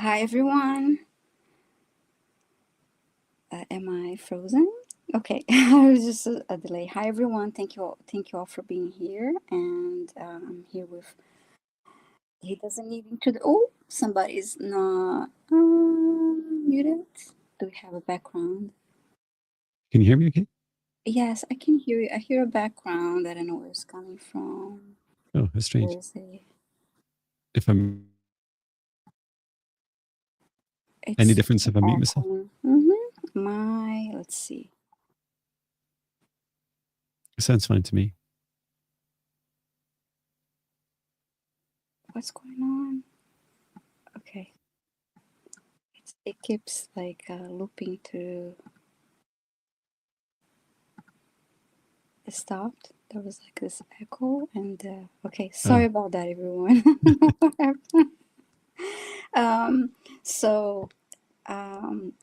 Hi everyone. Am I frozen? Okay, it was just a delay. Hi everyone. Thank you all for being here. And I'm here with. He doesn't need to. Oh, somebody's not muted. Do we have a background? Can you hear me okay? Yes, I can hear you. I hear a background. I don't know where it's coming from. Oh, that's strange. Where is it? If I'm any It's difference if I mute myself? echoing. Let's see. It sounds fine to me. What's going on? Okay. It keeps like looping to. It stopped. There was like this echo, and okay, sorry about that, everyone. um, so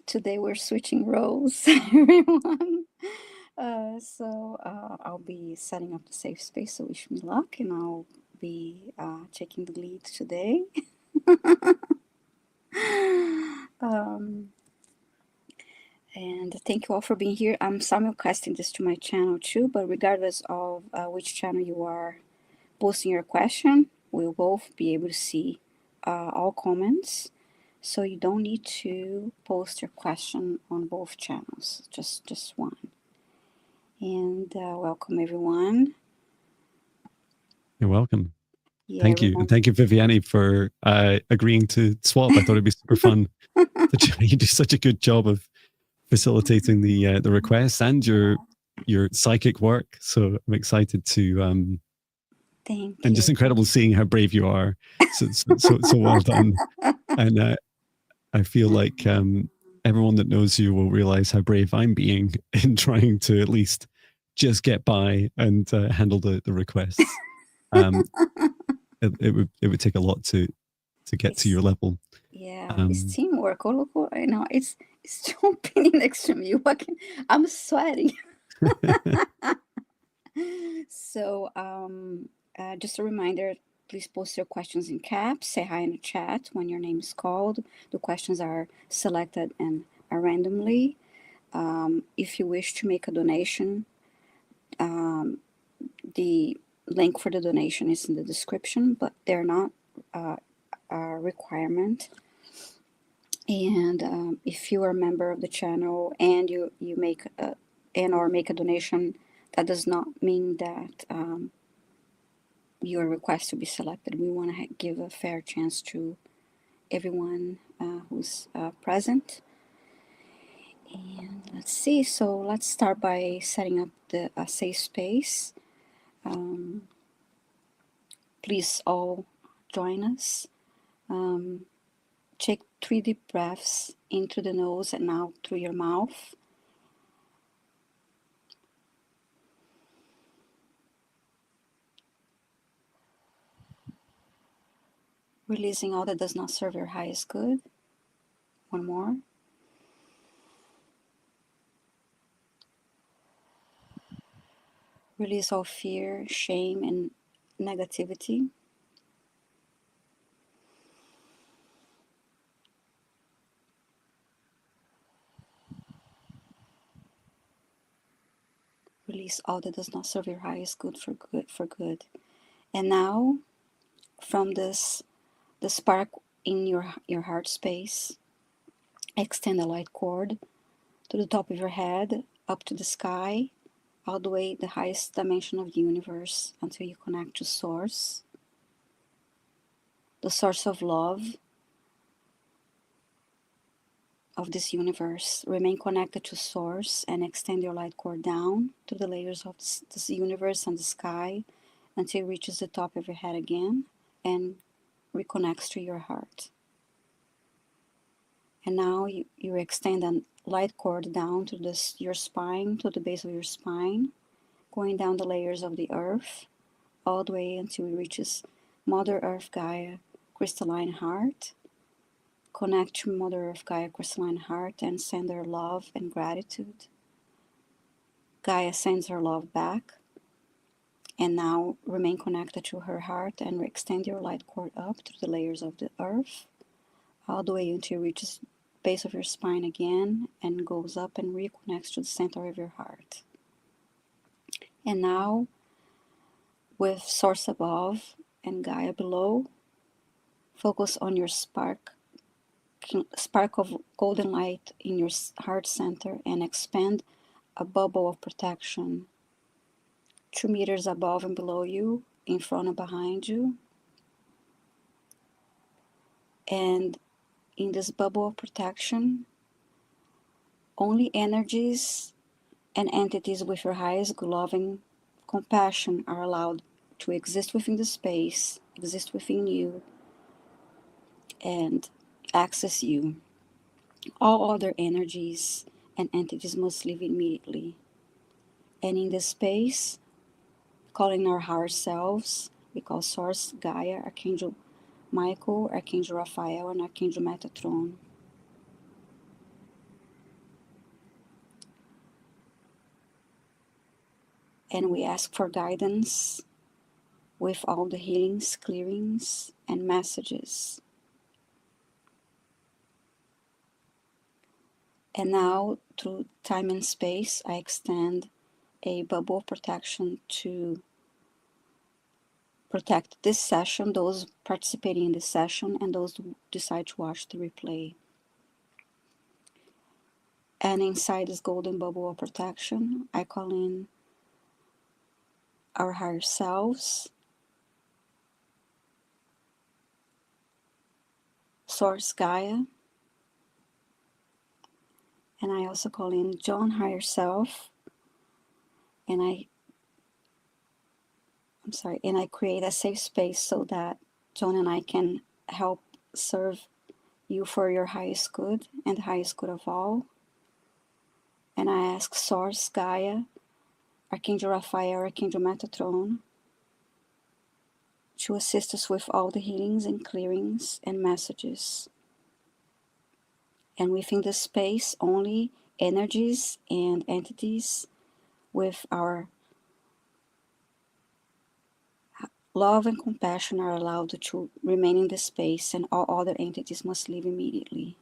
today we're switching roles, everyone. I'll be setting up the safe space. So wish me luck, and I'll be taking the lead today. um, And thank you all for being here. I'm simulcasting this to my channel too, but regardless of which channel you are posting your question, we'll both be able to see all comments. So you don't need to post your question on both channels, just one. And welcome everyone. You're welcome. Yeah, Thank you. And thank you, Viviani, for agreeing to swap. I thought it'd be super fun. You do such a good job of facilitating the requests and your psychic work. So I'm excited to Thank and you. just incredible seeing how brave you are. So well done. And I feel like everyone that knows you will realize how brave I'm being in trying to at least just get by and handle the requests. It would take a lot to get to your level. Yeah, it's teamwork. Oh, look, I know it's jumping next to me. I'm sweating. So, just a reminder, please post your questions in caps, say hi in the chat when your name is called. The questions are selected and are randomly. If you wish to make a donation, the link for the donation is in the description, but they're not a requirement. And if you are a member of the channel and you make or make a donation, that does not mean that your request to be selected. We want to give a fair chance to everyone who's present. And let's see. So let's start by setting up the safe space. Please all join us. Take 3 deep breaths in through the nose and out through your mouth. Releasing all that does not serve your highest good. One more. Release all fear, shame, and negativity. Release all that does not serve your highest good for good. And now, from the spark in your heart space, extend a light cord to the top of your head, up to the sky, all the way the highest dimension of the universe until you connect to Source, the source of love of this universe. Remain connected to Source and extend your light cord down to the layers of this universe and the sky until it reaches the top of your head again and reconnects to your heart. And now you extend a light cord down to your spine, to the base of your spine, going down the layers of the earth, all the way until it reaches Mother Earth Gaia crystalline heart. Connect to Mother Earth Gaia crystalline heart and send her love and gratitude. Gaia sends her love back. And now remain connected to her heart and extend your light cord up through the layers of the earth, all the way until it reaches base of your spine again and goes up and reconnects to the center of your heart. And now, with Source above and Gaia below, focus on your spark of golden light in your heart center and expand a bubble of protection 2 meters above and below you, in front and behind you. And in this bubble of protection, only energies and entities with your highest loving compassion are allowed to exist within the space, exist within you, and access you. All other energies and entities must leave immediately. And in this space, calling our higher selves, we call Source, Gaia, Archangel Michael, Archangel Raphael, and Archangel Metatron. And we ask for guidance with all the healings, clearings, and messages. And now, through time and space, I extend a bubble of protection to protect this session, those participating in this session, and those who decide to watch the replay. And inside this golden bubble of protection, I call in our higher selves, Source Gaia, and I also call in Joan higher self, and I create a safe space so that Joan and I can help serve you for your highest good and the highest good of all. And I ask Source Gaia, Archangel Raphael, Archangel Metatron, to assist us with all the healings and clearings and messages. And within this space, only energies and entities with our love and compassion are allowed to remain in this space, and all other entities must leave immediately.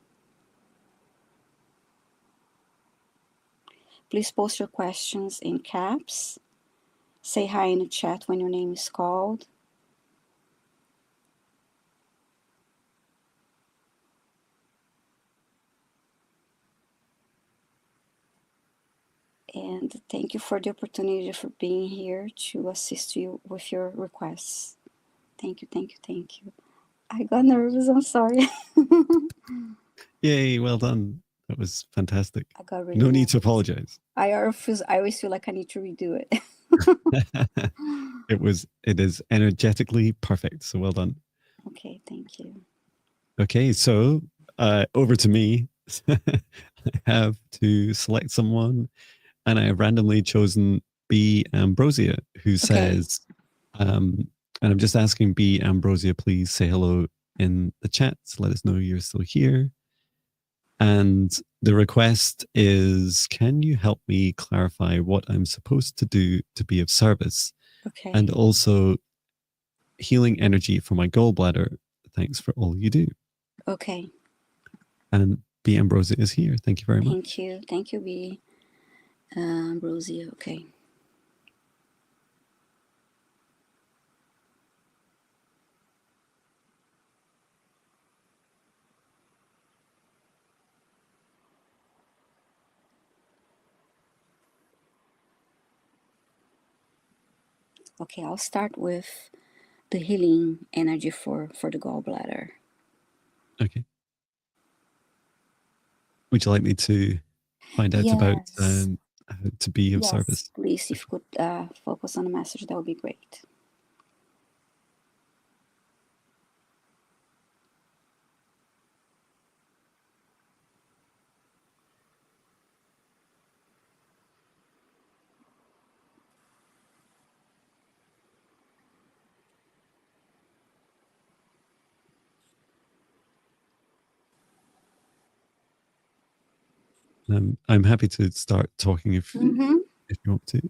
Please post your questions in caps. Say hi in the chat when your name is called. And thank you for the opportunity for being here to assist you with your requests. Thank you, thank you, thank you. I got nervous, I'm sorry. Yay, well done. That was fantastic. I got really no need nervous. to apologize. I always feel like I need to redo it. It is energetically perfect, so well done. Okay, thank you. Okay, so over to me. I have to select someone, and I have randomly chosen Be Ambrosia, who says, and I'm just asking Be Ambrosia, please say hello in the chat to let us know you're still here. And the request is, can you help me clarify what I'm supposed to do to be of service? Okay. And also healing energy for my gallbladder. Thanks for all you do. Okay. And Be Ambrosia is here. Thank you very much. Thank you. Thank you, Be Ambrosia. Okay. Okay, I'll start with the healing energy for the gallbladder. Okay. Would you like me to find out about how to be of service? Please, if you could focus on the message, that would be great. I'm happy to start talking if you want to.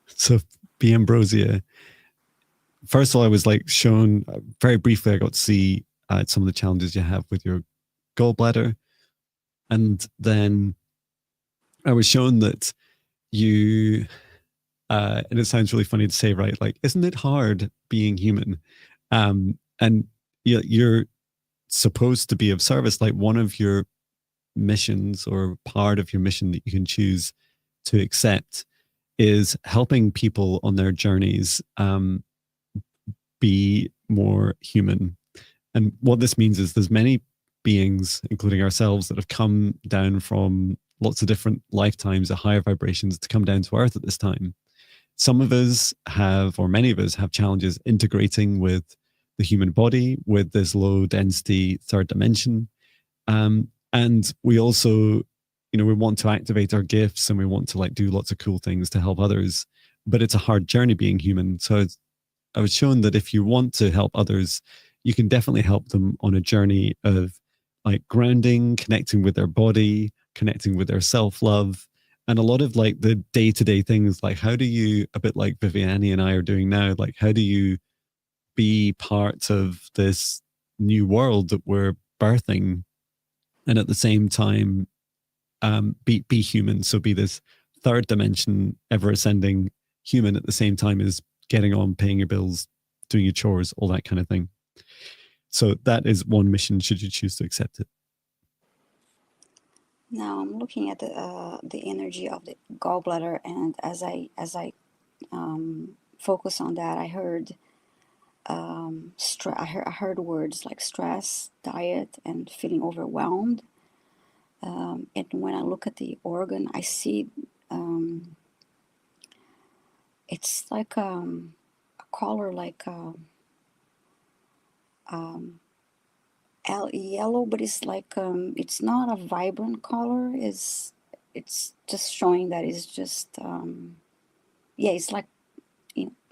So Be Ambrosia, first of all, I was like shown very briefly. I got to see some of the challenges you have with your gallbladder, and then I was shown that you. And it sounds really funny to say, right? Like, isn't it hard being human? And you're supposed to be of service. Like, one of your missions or part of your mission that you can choose to accept is helping people on their journeys be more human. And what this means is there's many beings, including ourselves, that have come down from lots of different lifetimes of higher vibrations to come down to Earth at this time. Some of us have, or many of us have, challenges integrating with the human body, with this low density third dimension. And we also, we want to activate our gifts and we want to like do lots of cool things to help others. But it's a hard journey being human. So I was shown that if you want to help others, you can definitely help them on a journey of like grounding, connecting with their body, connecting with their self-love, and a lot of like the day-to-day things, like how do you, a bit like Viviani and I are doing now, like how do you be part of this new world that we're birthing, and at the same time be human. So be this third dimension, ever ascending human at the same time as getting on, paying your bills, doing your chores, all that kind of thing. So that is one mission should you choose to accept it. Now I'm looking at the energy of the gallbladder, and as I focus on that, I heard I heard words like stress, diet, and feeling overwhelmed. And when I look at the organ, I see it's like a color like yellow, but it's like it's not a vibrant color. It's just showing that it's just yeah, it's like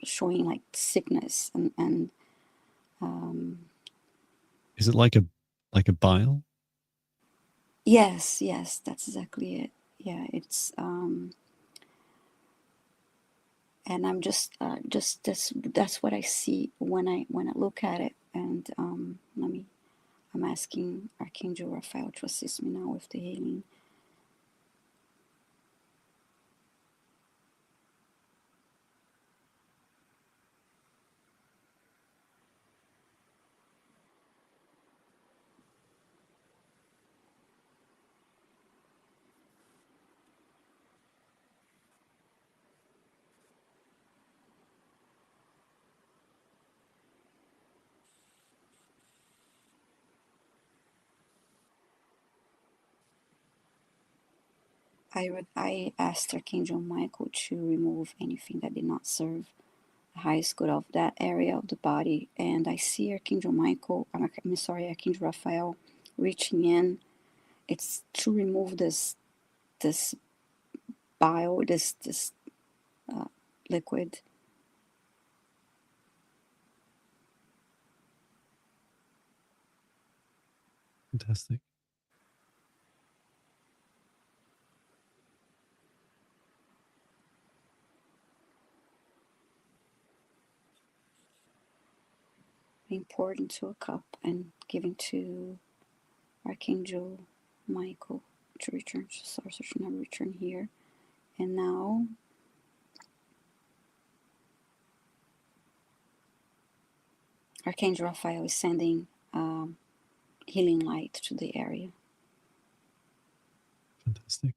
showing like sickness and is it like a bile? yes, that's exactly it. Yeah, it's and I'm just that's what I see when I look at it. And I'm asking Archangel Raphael to assist me now with the healing. I asked Archangel Michael to remove anything that did not serve the highest good of that area of the body, and I see Archangel Michael, I'm sorry, Archangel Raphael reaching in. It's to remove this bile, this liquid. Fantastic. Being poured into a cup and given to Archangel Michael to return to source. It should never return here. And now Archangel Raphael is sending healing light to the area. Fantastic.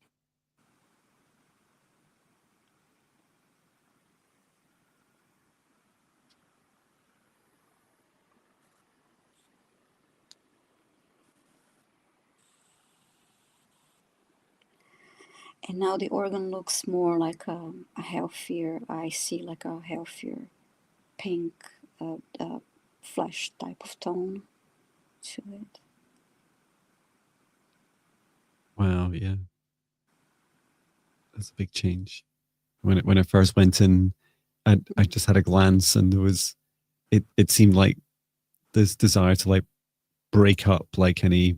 And now the organ looks more like a healthier, I see like a healthier pink flesh type of tone to it. Wow, yeah. That's a big change. When I first went in, I just had a glance and there was, it seemed like this desire to like break up like any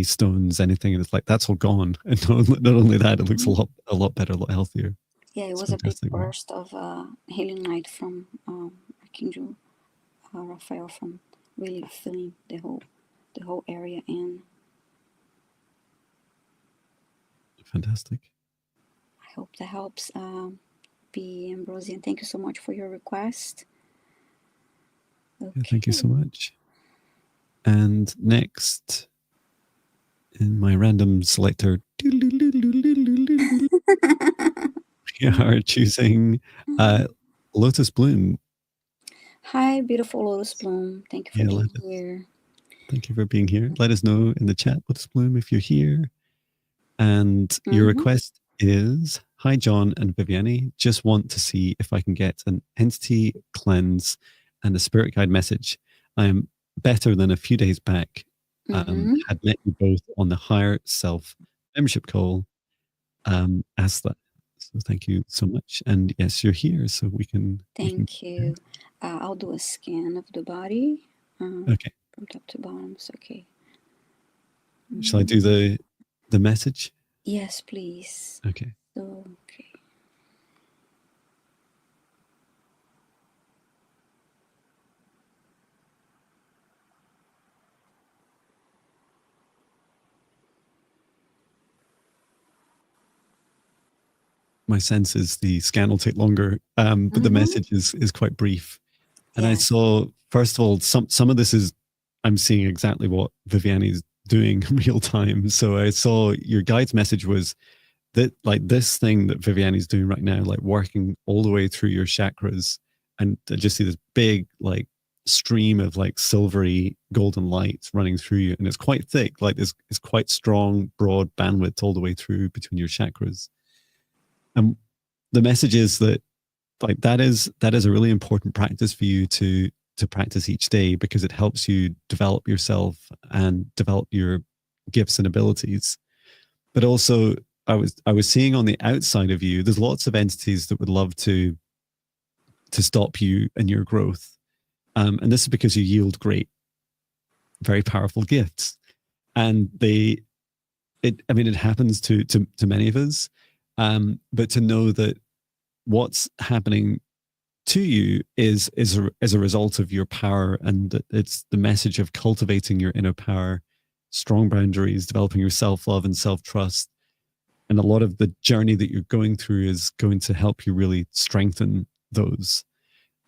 stones, anything, and it's like that's all gone. And not only that, it looks a lot better, a lot healthier. Yeah, it was a big burst of healing light from Archangel Raphael from really filling the whole area in. Fantastic. I hope that helps. Be Ambrosia, and thank you so much for your request. Okay. Yeah, thank you so much. And next, in my random selector, we are choosing Lotus Bloom. Hi, beautiful Lotus Bloom. Thank you for being here. Thank you for being here. Let us know in the chat, Lotus Bloom, if you're here. And your request is, hi, John and Viviane. Just want to see if I can get an entity cleanse and a spirit guide message. I am better than a few days back. Had met you both on the Higher Self membership call. Asked that. So thank you so much. And yes, you're here, so we can. Thank you. I'll do a scan of the body. Okay. From top to bottom. It's okay. Shall I do the message? Yes, please. Okay. Okay. My sense is the scan will take longer, but the message is quite brief. And I saw, first of all, some of this is, I'm seeing exactly what Viviane is doing real time. So I saw your guide's message was that, like, this thing that Viviane is doing right now, like working all the way through your chakras, and I just see this big, like, stream of like silvery golden light running through you, and it's quite thick, like this, it's quite strong, broad bandwidth all the way through between your chakras. And the message is that, like, that is a really important practice for you to practice each day, because it helps you develop yourself and develop your gifts and abilities. But also, I was seeing on the outside of you, there's lots of entities that would love to stop you in your growth. And this is because you yield great, very powerful gifts. And it happens to many of us. But to know that what's happening to you is a result of your power, and that it's the message of cultivating your inner power, strong boundaries, developing your self-love and self-trust. And a lot of the journey that you're going through is going to help you really strengthen those.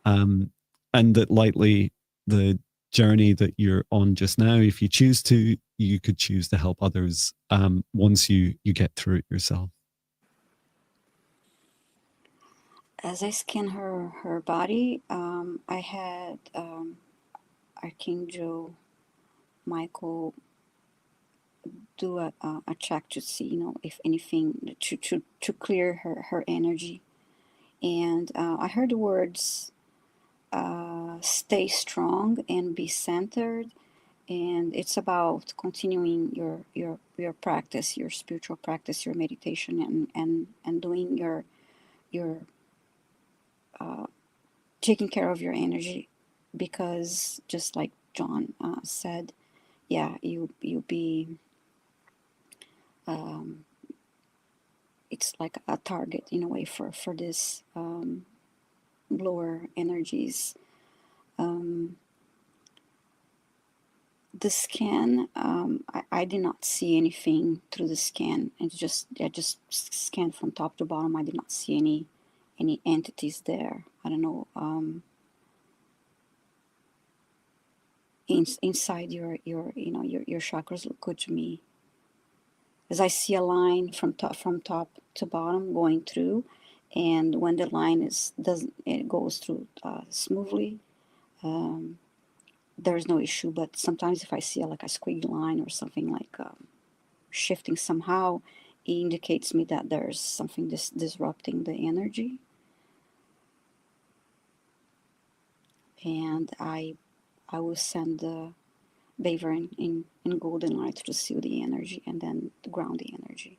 And that lightly, the journey that you're on just now, if you choose to, you could choose to help others once you get through it yourself. As I scan her body, I had Archangel Michael do a check to see, if anything, to clear her energy. And I heard the words, stay strong and be centered. And it's about continuing your practice, your spiritual practice, your meditation, and doing your taking care of your energy, because just like John said, you'll be it's like a target in a way for this lower energies. The scan, I did not see anything through the scan. I just scanned from top to bottom. I did not see any entities there. I don't know. Inside your chakras look good to me, as I see a line from top to bottom going through, and when the line it goes through smoothly, there's no issue. But sometimes if I see like a squiggly line or something like shifting somehow, it indicates me that there's something disrupting the energy. And I will send the Baver in golden light to seal the energy and then ground the energy.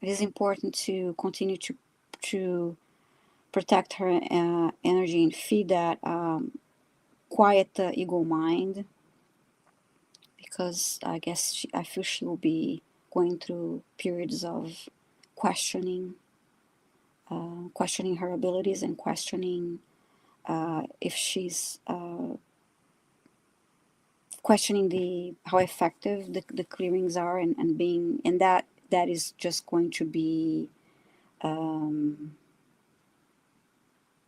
It is important to continue to protect her energy and feed that, quiet the ego mind, because I guess I feel she will be going through periods of questioning, questioning her abilities and questioning if she's questioning how effective the clearings are, and being, and that is just going to be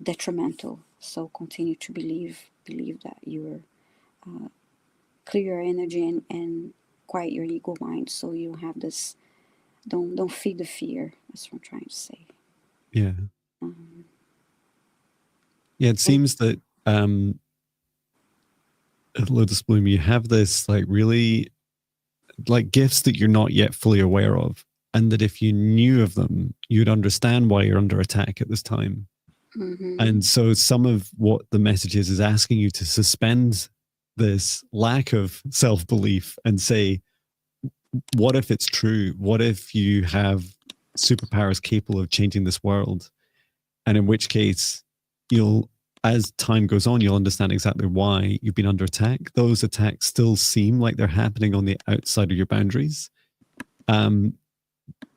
detrimental. So continue to believe that you're clear your energy and quiet your ego mind, so you don't have this, don't feed the fear. That's what I'm trying to say. Yeah. Yeah, it seems that at Lotus Bloom, you have this like really like gifts that you're not yet fully aware of, and that if you knew of them, you'd understand why you're under attack at this time. And so some of what the message is asking you to suspend this lack of self-belief and say, what if it's true? What if you have superpowers capable of changing this world? And in which case, you'll, as time goes on, you'll understand exactly why you've been under attack. Those attacks still seem like they're happening on the outside of your boundaries. And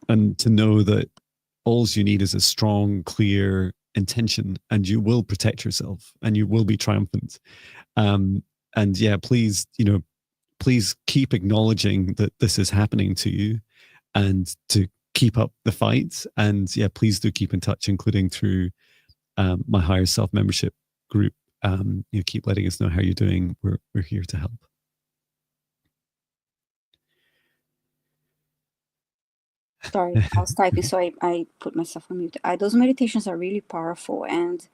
to know that all you need is a strong, clear intention, and you will protect yourself and you will be triumphant. And yeah, please, please keep acknowledging that this is happening to you, and to keep up the fight. And yeah, please do keep in touch, including through my Higher Self membership group. Keep letting us know how you're doing. We're here to help. Sorry, I was typing, so I put myself on mute. Those meditations are really powerful, and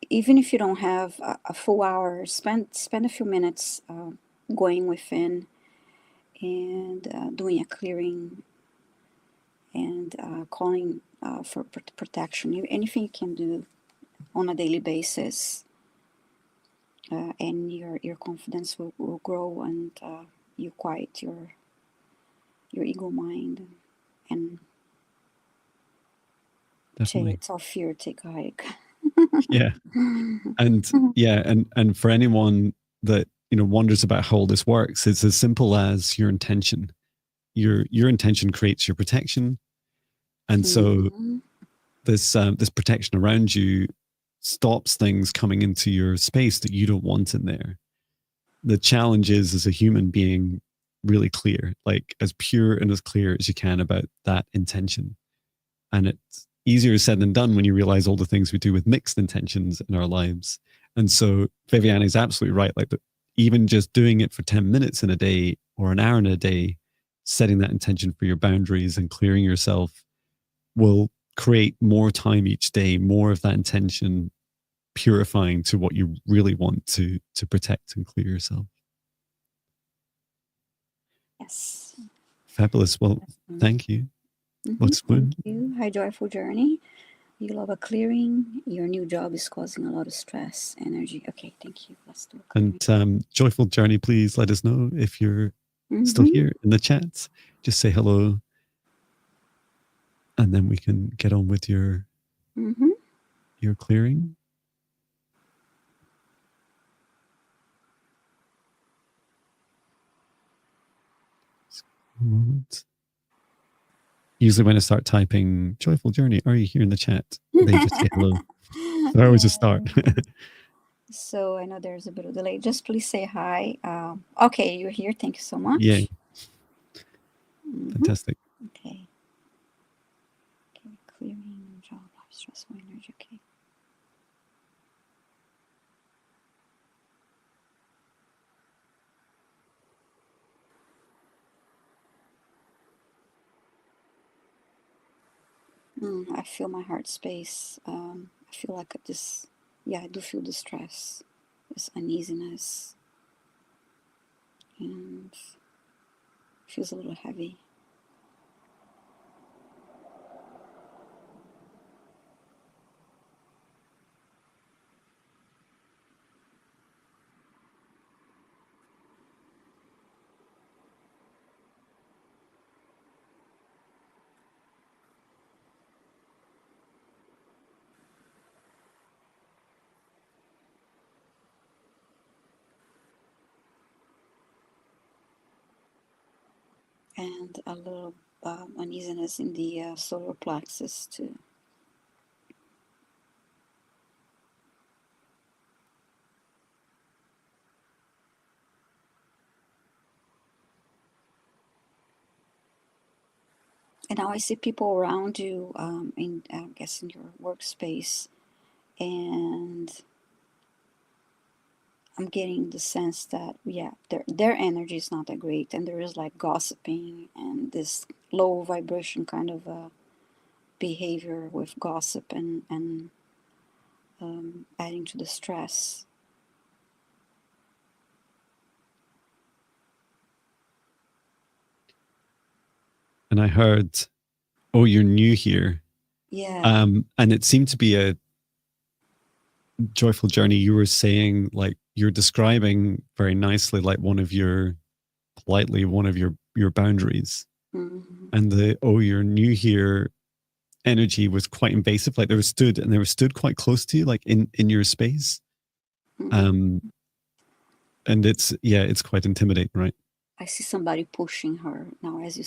even if you don't have a full hour, spend a few minutes going within and doing a clearing and calling for protection. Anything you can do on a daily basis, and your confidence will grow, and you quiet your ego mind, and it's all fear, take a hike. Yeah. And yeah, and for anyone that wonders about how all this works, it's as simple as your intention. Your intention creates your protection, and so this protection around you stops things coming into your space that you don't want in there. The challenge is, as a human being, really clear, like as pure and as clear as you can about that intention. And it's easier said than done when you realize all the things we do with mixed intentions in our lives. And so Viviane is absolutely right. Like, even just doing it for 10 minutes in a day or an hour in a day, setting that intention for your boundaries and clearing yourself will create more time each day, more of that intention purifying to what you really want to protect and clear yourself. Yes. Fabulous. Well, thank you. Lotus Bloom. Thank you. Hi, Joyful Journey. You love a clearing. Your new job is causing a lot of stress, energy. Okay, thank you. Let's do a clearing. And Joyful Journey, please let us know if you're still here in the chat. Just say hello, and then we can get on with your clearing. A moment. Usually when I start typing Joyful Journey, are you here in the chat? They just say hello. So I always just start. So I know there's a bit of delay. Just please say hi. Okay, you're here. Thank you so much. Yeah. Fantastic. Okay. Clearing job, life, stressful energy. Okay. I feel my heart space. I feel like this. Yeah, I do feel the stress, this uneasiness, and feels a little heavy. and a little uneasiness in the solar plexus too. And now I see people around you, I guess in your workspace, and I'm getting the sense that, yeah, their energy is not that great, and there is like gossiping and this low vibration kind of behavior with gossip and adding to the stress. And I heard, oh, you're new here. Yeah. And it seemed to be a joyful journey. You were saying, like, you're describing very nicely, like politely one of your boundaries. Mm-hmm. And the, oh, you're new here energy was quite invasive. Like they were stood quite close to you, like in your space. Mm-hmm. And it's quite intimidating, right? I see somebody pushing her now. As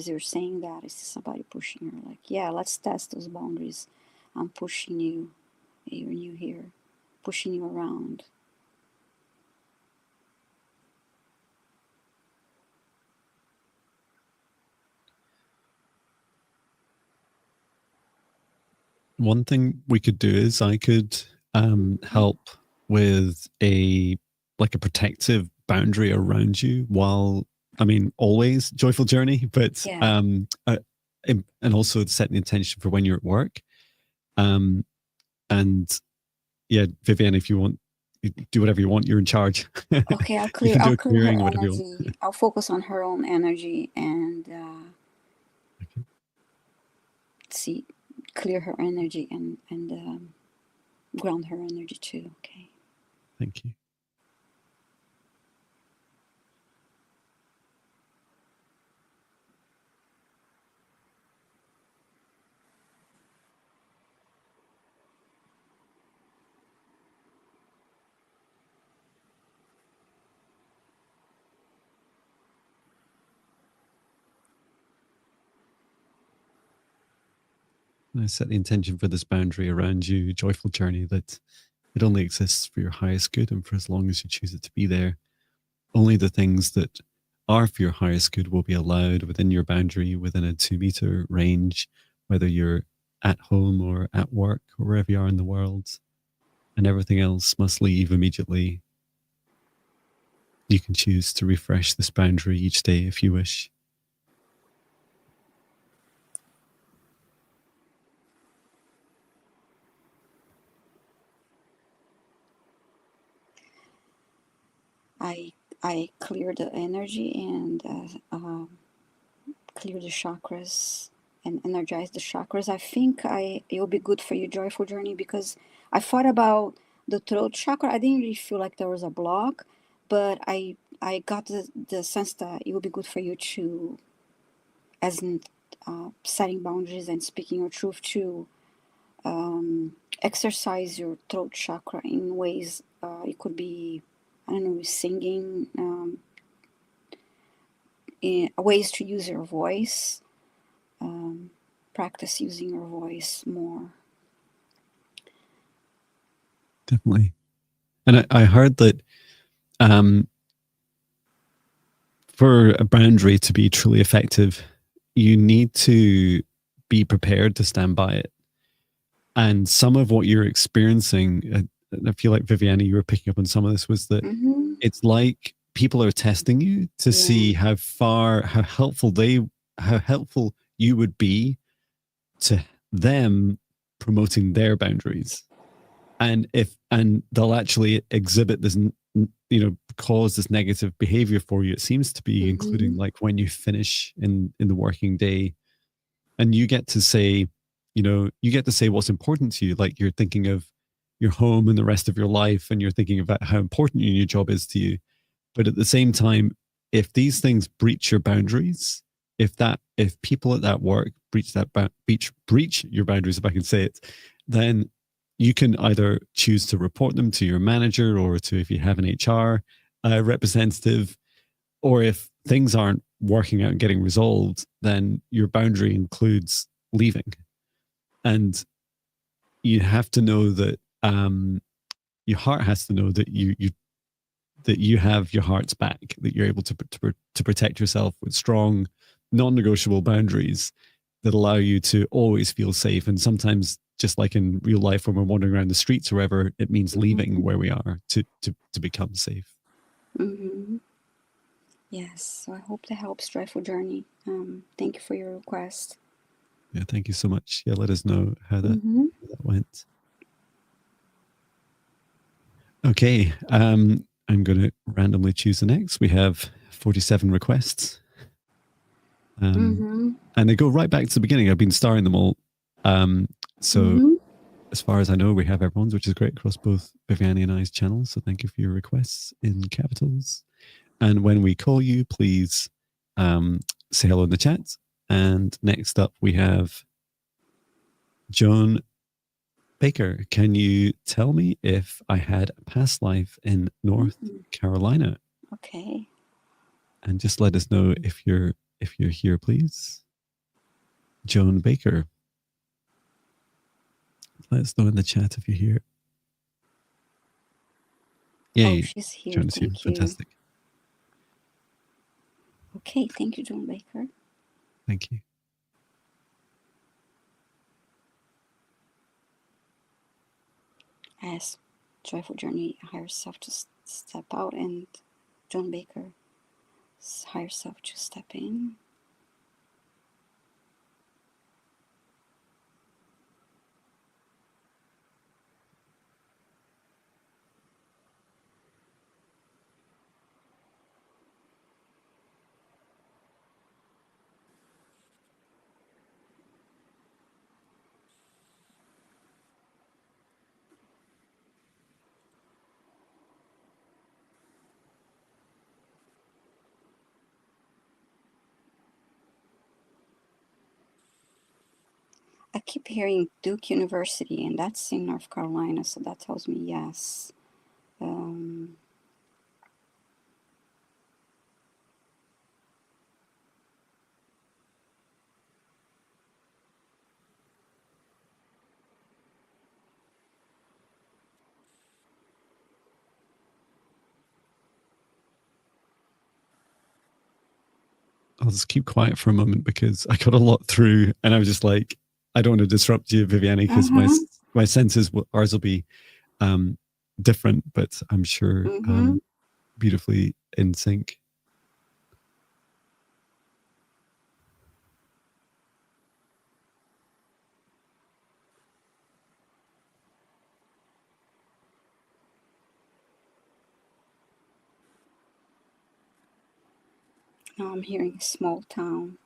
you're saying that, I see somebody pushing her. Like, yeah, let's test those boundaries. I'm pushing you. You're new here, pushing you around. One thing we could do is I could help with a protective boundary around you while, I mean, always joyful journey, but Yeah. and also set the intention for when you're at work. And yeah, Vivian, if you want, you do whatever you want. You're in charge. Okay, I'll You clear. can do I'll a clear her clearing, whatever you want. energy. I'll focus on her own energy and Okay. see, clear her energy and ground her energy too. Okay. Thank you. I set the intention for this boundary around you, joyful journey, that it only exists for your highest good and for as long as you choose it to be there. Only the things that are for your highest good will be allowed within your boundary, within a 2-meter range, whether you're at home or at work or wherever you are in the world. And everything else must leave immediately. You can choose to refresh this boundary each day if you wish. I clear the energy and clear the chakras and energize the chakras. I think it'll be good for you, joyful journey, because I thought about the throat chakra. I didn't really feel like there was a block, but I got the sense that it would be good for you to, as in setting boundaries and speaking your truth, to exercise your throat chakra in ways. It could be, I don't know, singing, ways to use your voice. Practice using your voice more. Definitely. And I heard that for a boundary to be truly effective, you need to be prepared to stand by it. And some of what you're experiencing, I feel like Viviana, you were picking up on some of this, was that it's like people are testing you to see how helpful you would be to them promoting their boundaries. And they'll actually exhibit this, cause this negative behavior for you. It seems to be including like when you finish in the working day, and you get to say, what's important to you. Like you're thinking of your home and the rest of your life, and you're thinking about how important your new job is to you. But at the same time, if these things breach your boundaries, if people at that work breach your boundaries, if I can say it, then you can either choose to report them to your manager or to, if you have an HR representative, or if things aren't working out and getting resolved, then your boundary includes leaving. And you have to know that your heart has to know that you have your heart's back, that you're able to protect yourself with strong, non-negotiable boundaries that allow you to always feel safe. And sometimes, just like in real life, when we're wandering around the streets or wherever, it means leaving where we are to become safe. Mm-hmm. Yes, so I hope that helps. Joyful Journey. Thank you for your request. Yeah, thank you so much. Yeah, let us know how that went. Okay, I'm going to randomly choose the next. We have 47 requests. And they go right back to the beginning. I've been starring them all. So as far as I know, we have everyone's, which is great, across both Viviani and I's channels. So thank you for your requests in capitals. And when we call you, please say hello in the chat. And next up, we have Joan Baker. Can you tell me if I had a past life in North Carolina? Okay. And just let us know if you're here, please. Joan Baker. Let us know in the chat if you're here. Yay. Oh, she's here. Joan is here. Thank you. Fantastic. Okay, thank you, Joan Baker. Thank you. Ask Joyful Journey higher self to step out, and Joan Baker higher self to step in. I keep hearing Duke University, and that's in North Carolina, so that tells me yes. I'll just keep quiet for a moment because I got a lot through, and I was just like, I don't want to disrupt you, Viviani, because my senses, ours will be different, but I'm sure beautifully in sync. Now I'm hearing a small town.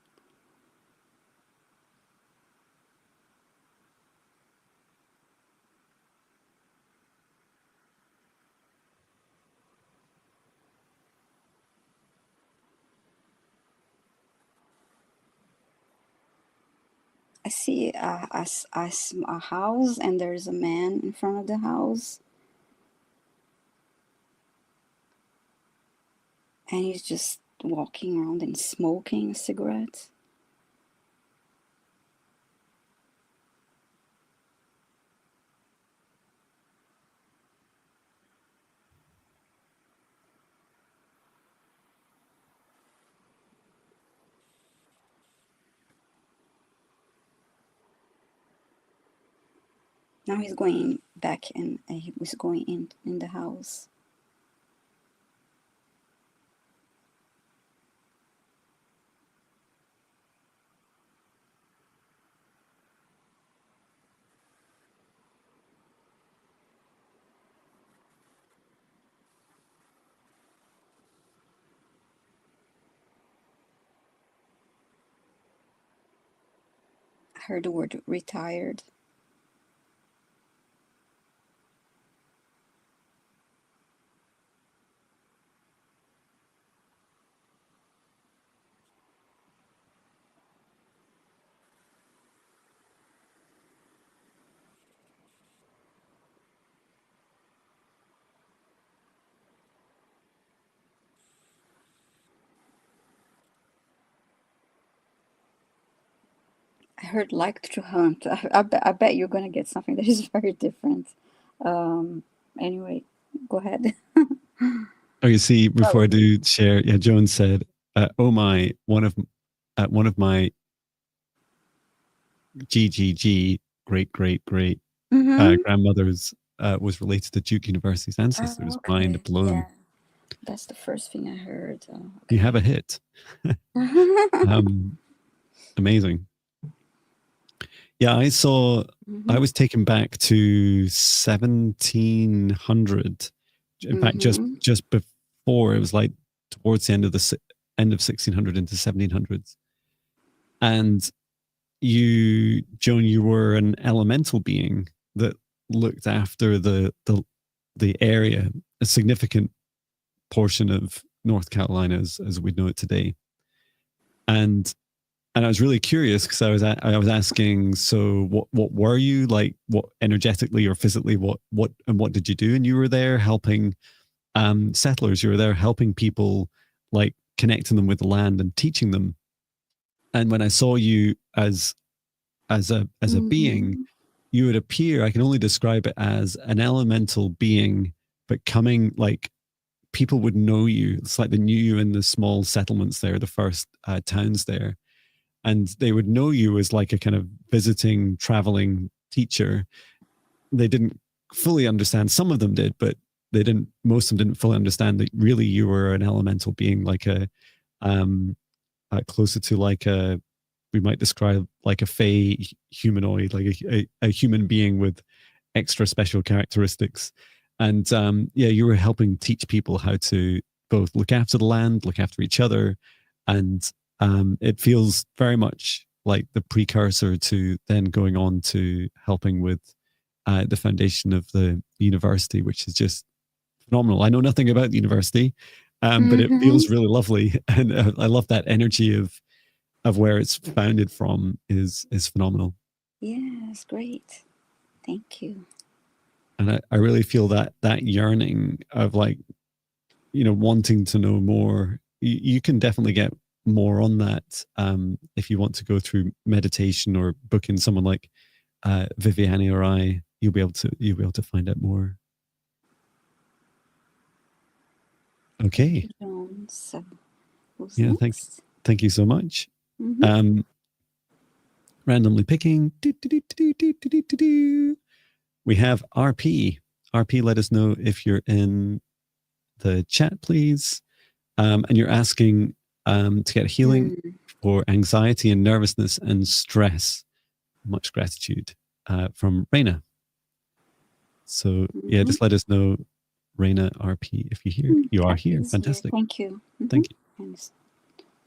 I see a house, and there's a man in front of the house. And he's just walking around and smoking a cigarette. Now he's going back, and he was going in the house. I heard the word retired. heard like to hunt. I bet you're gonna get something that is very different. Anyway, go ahead. Oh, you see, What before I was it? do share, yeah, Joan said, "Oh my, one of my GGG great Mm-hmm. grandmothers was related to Duke University's Oh, ancestors." Mind okay. blown. Yeah, that's the first thing I heard. Oh, You have a okay. hit. Amazing. Yeah, I Mm-hmm. was taken back to 1700. In fact, Mm-hmm. just before, it was like towards the end of the end of 1600 into 1700s. And you, Joan, you were an elemental being that looked after the area, a significant portion of North Carolina as we know it today. And I was really curious because I was asking, so what were you like? What energetically or physically? What did you do? And you were there helping settlers. You were there helping people, like connecting them with the land and teaching them. And when I saw you as a being, Mm-hmm. you would appear. I can only describe it as an elemental being, but coming like people would know you. It's like they knew you in the small settlements there, the first towns there, and they would know you as like a kind of visiting, traveling teacher. They didn't fully understand. Some of them did, but they didn't. Most of them didn't fully understand that really you were an elemental being, like um, closer to like a, we might describe like a fey humanoid, like a human being with extra special characteristics. And yeah, you were helping teach people how to both look after the land, look after each other. And it feels very much like the precursor to then going on to helping with the foundation of the university, which is just phenomenal. I know nothing about the university, but it Mm-hmm. feels really lovely. And I love that energy of where it's founded from is phenomenal. Yeah, it's great. Thank you. And I really feel that yearning of like, wanting to know more. You can definitely get more on that if you want to go through meditation or book in someone like Viviane or I. You'll be able to find out more. Thank Okay. you, Joan. So, who's Yeah. next? Thank you so much. Mm-hmm. Um, randomly picking. We have RP. RP, let us know if you're in the chat, please. And you're asking to get healing for anxiety and nervousness and stress. Much gratitude from Reyna. So yeah, Mm-hmm. just let us know, Reyna RP, if you're here. You are here. Happy's here. Fantastic. Thank you. Mm-hmm. Thank And it's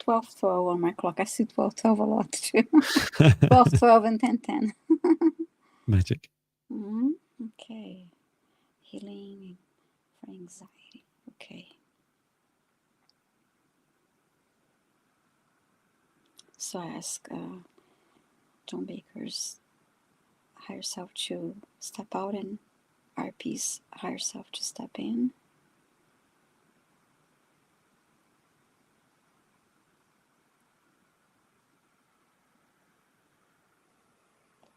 12:12 on my clock. I see 12:12 a lot too. you. 12:12 and 10:10. Magic. Mm-hmm. Okay. Healing for anxiety. Okay. So I ask John Baker's higher self to step out and RP's higher self to step in.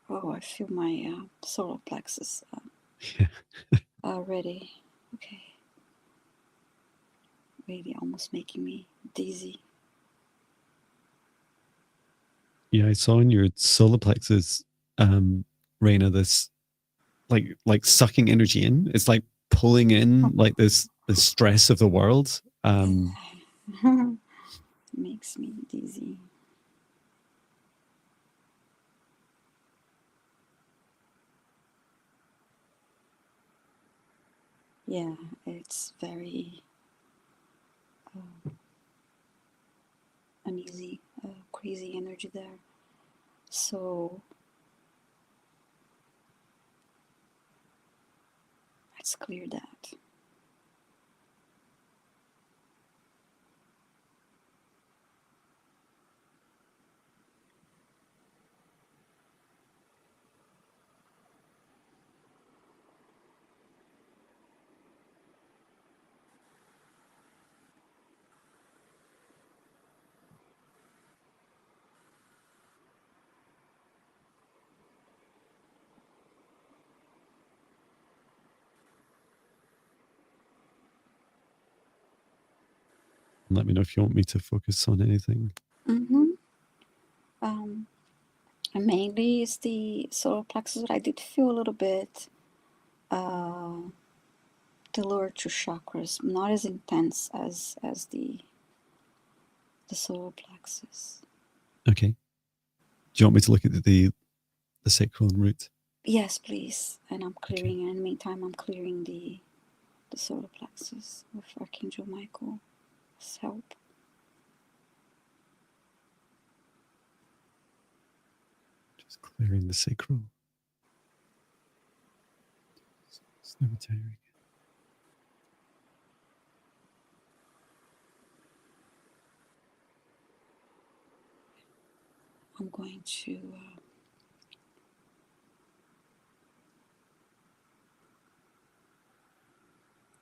Oh, I feel my solar plexus already. Okay. Really almost making me dizzy. Yeah, I saw in your solar plexus, Reyna, this like sucking energy in. It's like pulling in like this the stress of the world. Makes me dizzy. Yeah, it's very uneasy, crazy energy there. So let's clear that. Let me know if you want me to focus on anything. Mainly is the solar plexus, but I did feel a little bit the lower two chakras, not as intense as the solar plexus. Okay. Do you want me to look at the sacral and root? Yes, please. And I'm clearing, and in the meantime, I'm clearing the solar plexus with Archangel Michael's help. Just clearing the sacral. It's never tiring. I'm going to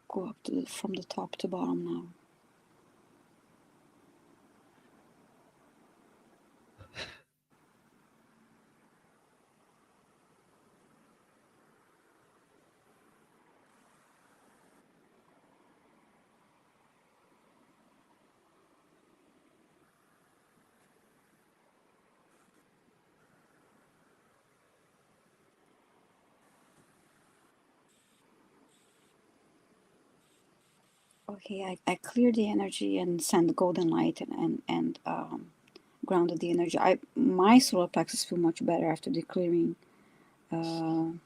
go up from the top to bottom now. Okay, I cleared the energy and sent the golden light and grounded the energy. My solar plexus feel much better after the clearing. Don't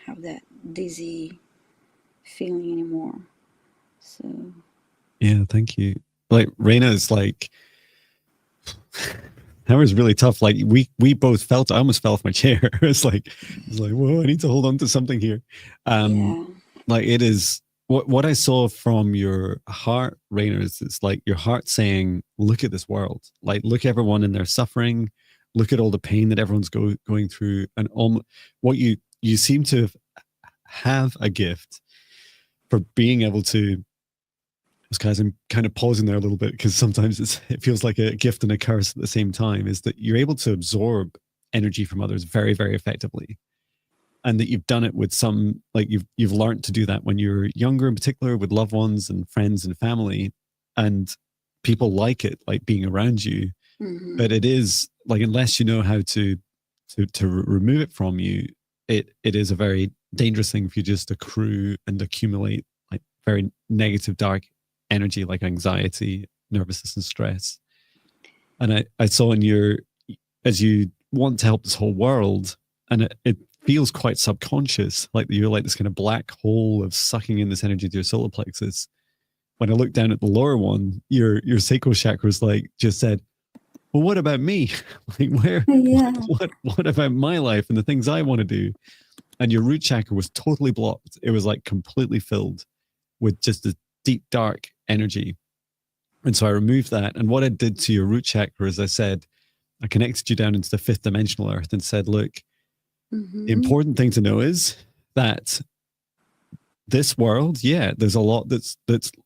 have that dizzy feeling anymore. So yeah, thank you. Like Reyna is like, that was really tough. Like we both felt. I almost fell off my chair. It's like, whoa! I need to hold on to something here. yeah. Like it is what I saw from your heart, Reyna, is it's like your heart saying, "Look at this world. Like look at everyone in their suffering. Look at all the pain that everyone's going through, and what you seem to have a gift for being able to." Guys, I'm kind of pausing there a little bit because sometimes it feels like a gift and a curse at the same time, is that you're able to absorb energy from others very, very effectively. And that you've done it with some, like you've learned to do that when you're younger, in particular with loved ones and friends and family, and people like it, like being around you. Mm-hmm. But it is like, unless you know how to remove it from you, it is a very dangerous thing if you just accrue and accumulate like very negative, dark energy, like anxiety, nervousness, and stress. And I saw in your, as you want to help this whole world, and it feels quite subconscious, like you're like this kind of black hole of sucking in this energy to your solar plexus. When I looked down at the lower one, your sacral chakra was like, just said, well, what about me? Like what about my life and the things I want to do? And your root chakra was totally blocked. It was like completely filled with just this deep, dark energy. And so I removed that. And what I did to your root chakra is I said, I connected you down into the fifth dimensional earth and said, look, the important thing to know is that this world, yeah, there's a lot that's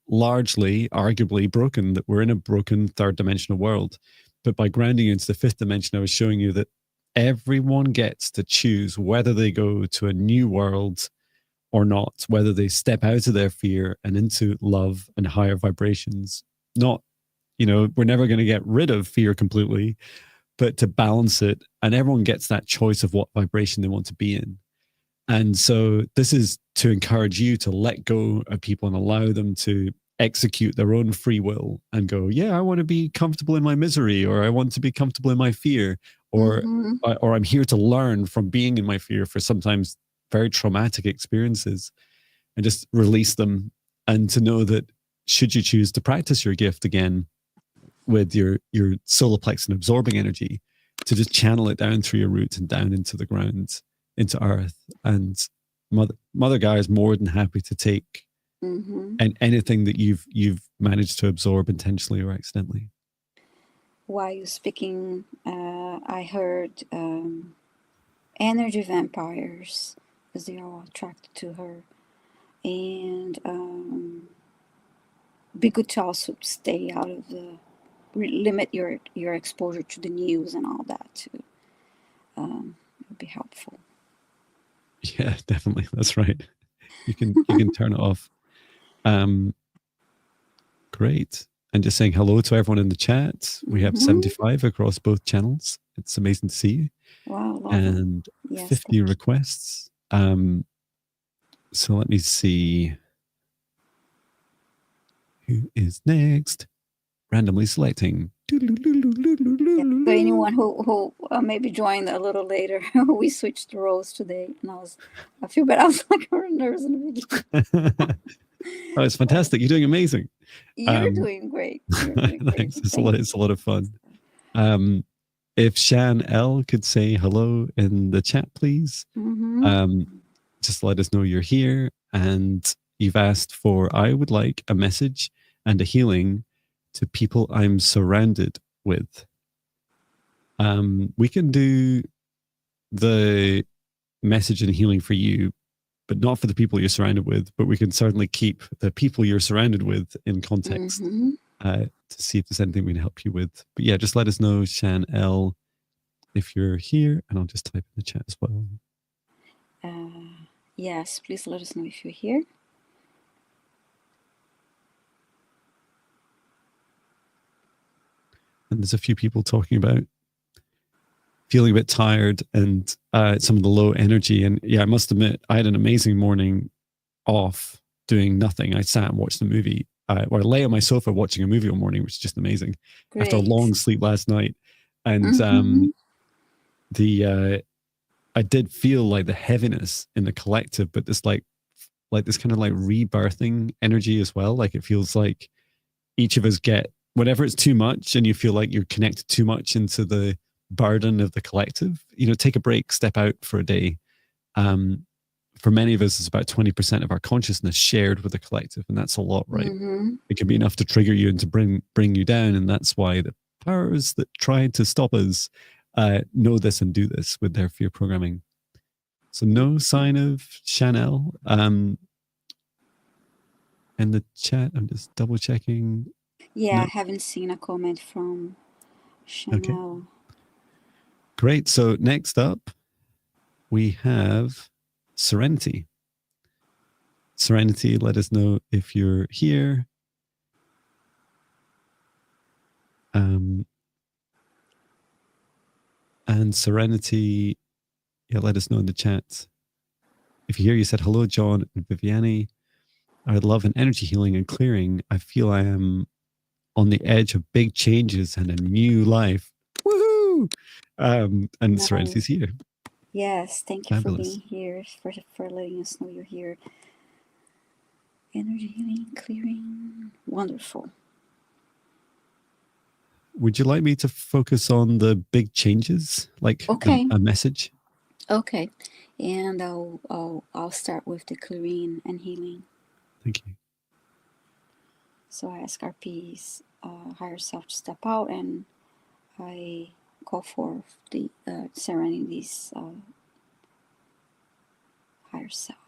largely, arguably broken, that we're in a broken third dimensional world. But by grounding you into the fifth dimension, I was showing you that everyone gets to choose whether they go to a new world or not, whether they step out of their fear and into love and higher vibrations. Not, we're never going to get rid of fear completely, but to balance it. And everyone gets that choice of what vibration they want to be in. And so this is to encourage you to let go of people and allow them to execute their own free will and go, yeah, I want to be comfortable in my misery, or I want to be comfortable in my fear, or I'm here to learn from being in my fear for sometimes very traumatic experiences, and just release them. And to know that should you choose to practice your gift again with your solar plexus and absorbing energy, to just channel it down through your roots and down into the ground, into earth. And Mother Gaia is more than happy to take and anything that you've managed to absorb intentionally or accidentally. While you're speaking, I heard energy vampires, because they are all attracted to her, and be good to also stay out of the limit your exposure to the news and all that too. It would be helpful. Yeah, definitely. That's right. You can turn it off. Great. and just saying hello to everyone in the chat. We have 75 across both channels. It's amazing to see you. Wow, lovely. And yes, 50 requests. So let me see who is next. Randomly selecting. Yeah. So anyone who maybe joined a little later, we switched roles today, and I feel bad. I was like nervous in the beginning. Oh, it's fantastic! You're doing amazing. You're doing great. You're doing great. Thanks. It's a lot of fun. If Shan L could say hello in the chat, please. Just let us know you're here, and you've asked for, I would like a message and a healing to people I'm surrounded with. We can do the message and healing for you, but not for the people you're surrounded with, but we can certainly keep the people you're surrounded with in context to see if there's anything we can help you with. But yeah, just let us know, Shan L, if you're here, and I'll just type in the chat as well. Yes, please let us know if you're here. And there's a few people talking about feeling a bit tired and some of the low energy. And yeah, I must admit, I had an amazing morning off doing nothing. I sat and watched a movie, or I lay on my sofa watching a movie all morning, which is just amazing. Great. After a long sleep last night. And I did feel like the heaviness in the collective, but this like this kind of like rebirthing energy as well. Like it feels like each of us get, whenever it's too much and you feel like you're connected too much into the burden of the collective, take a break, step out for a day. For many of us, it's about 20% of our consciousness shared with the collective, and that's a lot, right? It can be enough to trigger you and to bring you down, and that's why the powers that try to stop us know this and do this with their fear programming. So no sign of Shan L in the chat. I'm just double checking. Yeah, no. I haven't seen a comment from Shan L. Okay. Great. So next up, we have Serenity. Serenity, let us know if you're here. And Serenity, yeah, let us know in the chat. If you're here, you said, hello, John and Viviani. I would love an energy healing and clearing. I feel I am on the edge of big changes and a new life. Woohoo! And nice. Serenity's here. Yes, thank you for being here, for letting us know you're here. Energy healing, clearing, wonderful. Would you like me to focus on the big changes, like a message? Okay, and I'll start with the clearing and healing. Thank you. So I ask our peace, higher self to step out, and I call for the Serenity's higher self.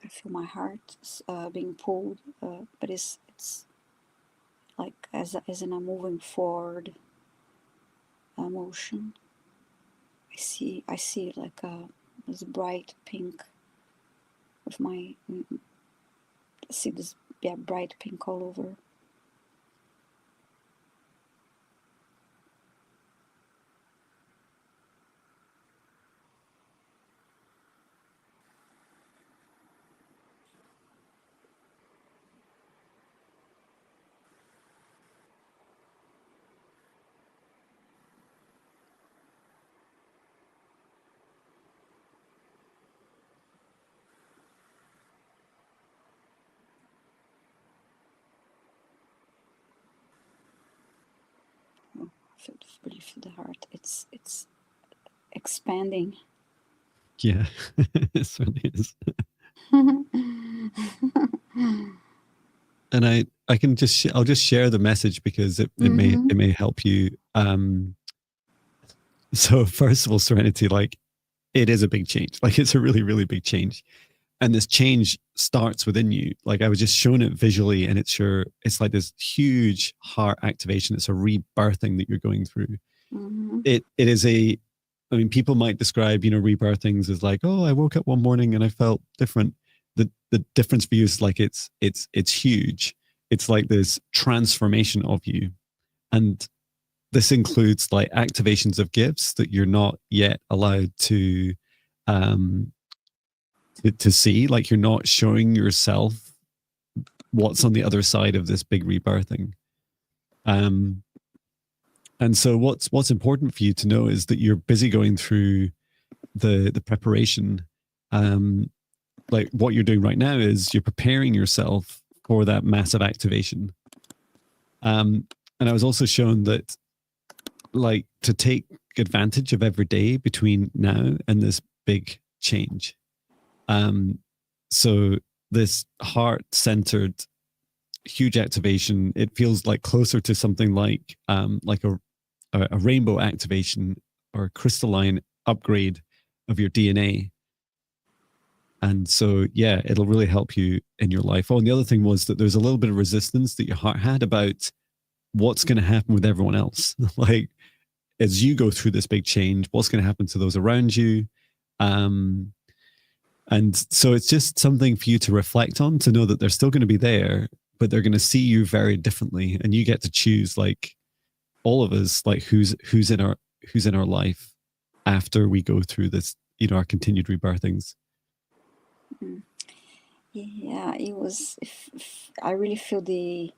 I feel my heart being pulled, but it's like as in a moving forward motion. I see like this bright pink with my I see this bright pink all over. Really feel the heart. It's expanding. Yeah, it certainly is. And I can I'll just share the message because it may help you. So first of all, Serenity, like it is a big change. Like it's a really, really big change. and this change starts within you. Like I was just shown it visually, and it's like this huge heart activation. It's a rebirthing that you're going through. Mm-hmm. It is a, I mean, people might describe, rebirthings as like, oh, I woke up one morning and I felt different. The difference for you is like it's huge. It's like this transformation of you, and this includes like activations of gifts that you're not yet allowed to see. Like you're not showing yourself what's on the other side of this big rebirthing. And so what's important for you to know is that you're busy going through the preparation. Like what you're doing right now is you're preparing yourself for that massive activation. And I was also shown that like to take advantage of every day between now and this big change. So this heart-centered huge activation, it feels like closer to something like a rainbow activation or a crystalline upgrade of your DNA. And so, yeah, it'll really help you in your life. Oh, and the other thing was that there's a little bit of resistance that your heart had about what's going to happen with everyone else. Like, as you go through this big change, what's going to happen to those around you? And so it's just something for you to reflect on, to know that they're still going to be there, but they're going to see you very differently. And you get to choose, like all of us, like who's in our life after we go through this, our continued rebirthings. Yeah, it was. I really feel the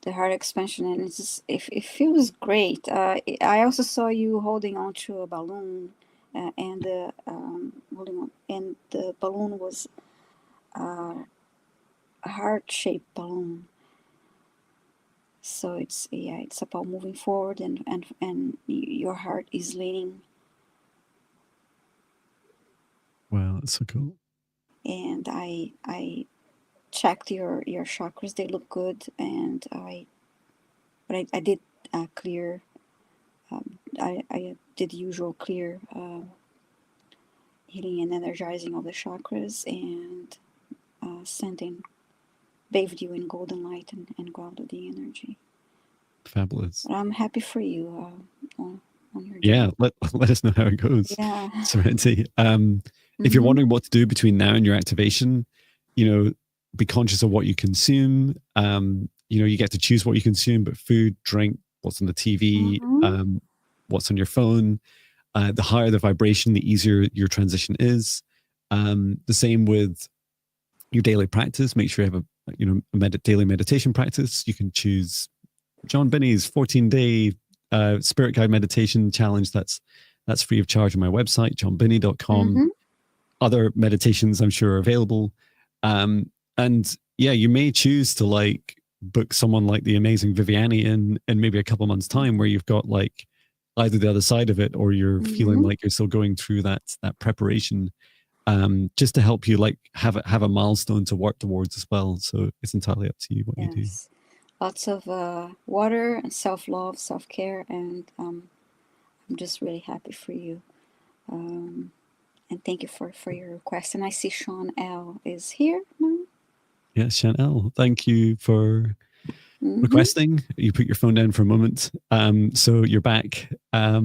heart expansion, and it's just, it feels great. I also saw you holding on to a balloon, and the holding on, and the balloon was a heart-shaped balloon. So it's about moving forward, and your heart is leaning. Wow, that's so cool. And I checked your chakras; they look good, and I did clear. I did the usual clear healing and energizing of the chakras, and sending, bathed you in golden light, and grounded the energy. Fabulous. But I'm happy for you on your journey. Yeah, let us know how it goes. Yeah. Serenity. If you're wondering what to do between now and your activation, be conscious of what you consume. You get to choose what you consume, but food, drink, what's on the TV, what's on your phone. The higher the vibration, the easier your transition is. The same with your daily practice. Make sure you have a daily meditation practice. You can choose John Binney's 14-day spirit guide meditation challenge. That's free of charge on my website, johnbinney.com. Other meditations I'm sure are available. And yeah, you may choose to like book someone like the amazing Viviani in maybe a couple months time, where you've got like either the other side of it, or you're feeling like you're still going through that preparation, just to help you like have a milestone to work towards as well. So it's entirely up to you what you do. Lots of water and self-love, self-care, and I'm just really happy for you. And thank you for your request. And I see Shan L is here now. Yes, Shan L, thank you for requesting. You put your phone down for a moment, so you're back. So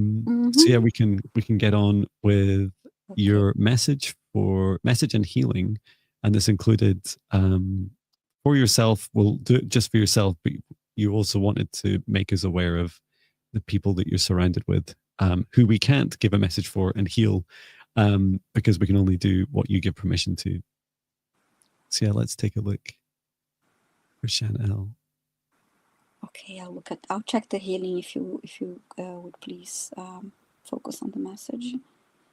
yeah, we can get on with your message and healing, and this included for yourself. We'll do it just for yourself, but you also wanted to make us aware of the people that you're surrounded with, who we can't give a message for and heal, because we can only do what you give permission to. So yeah, let's take a look for Shan L. Okay, I'll check the healing if you would please focus on the message.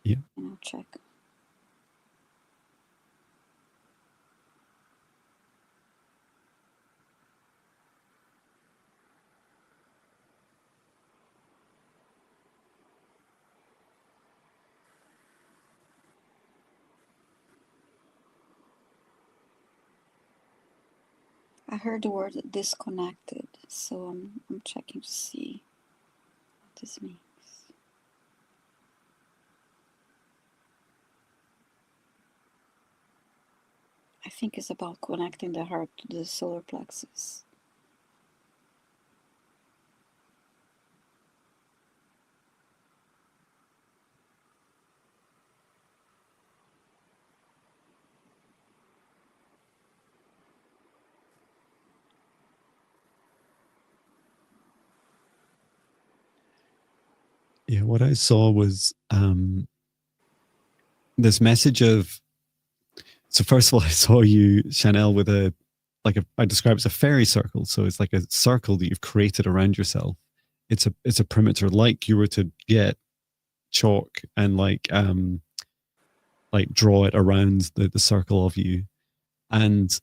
Yeah. And I'll check. I heard the word disconnected, so I'm checking to see what this means. think it's about connecting the heart to the solar plexus. Yeah, what I saw was this message of, so first of all, I saw you, Shan L, with I describe it as a fairy circle. So it's like a circle that you've created around yourself. It's a perimeter, like you were to get chalk and like draw it around the circle of you. And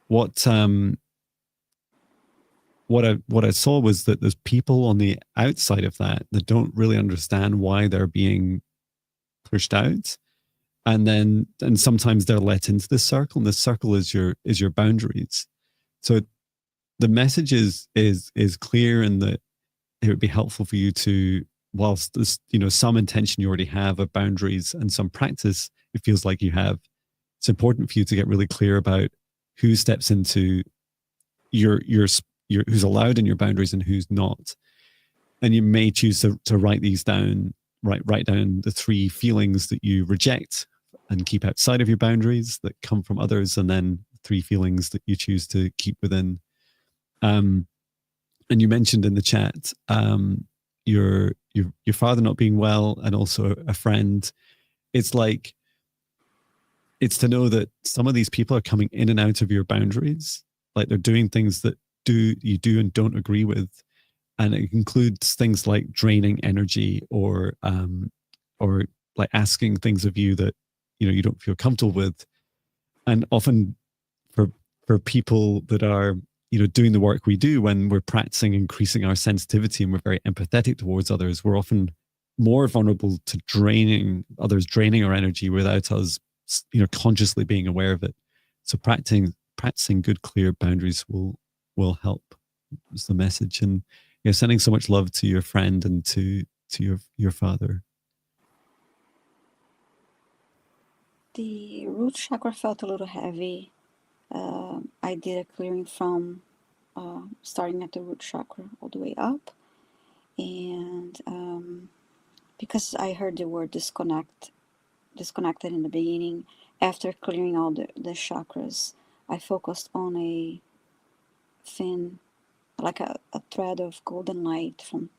what I saw was that there's people on the outside of that don't really understand why they're being pushed out. And sometimes they're let into this circle, and this circle is your boundaries. So the message is clear, in that it would be helpful for you to, whilst there's some intention you already have of boundaries and some practice it feels like you have, it's important for you to get really clear about who steps into your who's allowed in your boundaries and who's not. And you may choose to write these down, write down the 3 feelings that you reject and keep outside of your boundaries that come from others, and then 3 feelings that you choose to keep within. And you mentioned in the chat your father not being well, and also a friend. It's to know that some of these people are coming in and out of your boundaries, like they're doing things that you do and don't agree with, and it includes things like draining energy, or like asking things of you that you don't feel comfortable with. And often for people that are doing the work we do, when we're practicing increasing our sensitivity and we're very empathetic towards others, we're often more vulnerable to draining our energy without us consciously being aware of it. So practicing good, clear boundaries will help, is the message. And sending so much love to your friend and to your father. The root chakra felt a little heavy. I did a clearing from starting at the root chakra all the way up, and because I heard the word disconnected in the beginning, after clearing all the chakras, I focused on a thin, like a thread of golden light from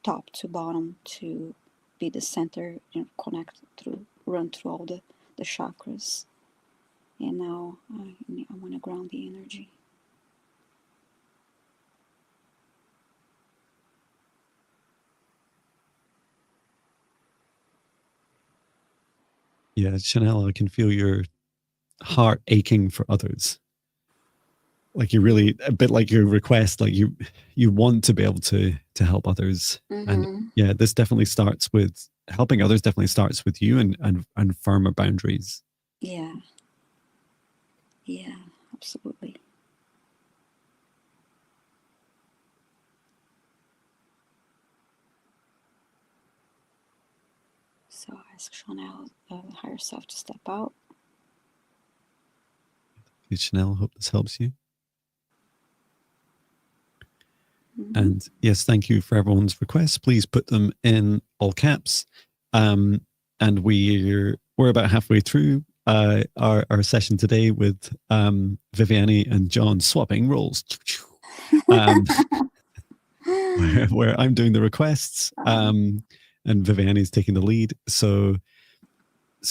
top to bottom to be the center, run through all the chakras. And now I want to ground the energy. Yeah, Shan L, I can feel your heart aching for others. Like you really, a bit like your request, like you want to be able to help others. Mm-hmm. And yeah, this definitely starts with helping others, definitely starts with you and firmer boundaries. Yeah, absolutely. So I ask Shan L, higher self, to step out. Hey, Shan L, hope this helps you. Mm-hmm. And yes, thank you for everyone's requests. Please put them in all caps. And we're about halfway through our session today with Viviani and John swapping roles. Where I'm doing the requests, and Viviani's taking the lead. So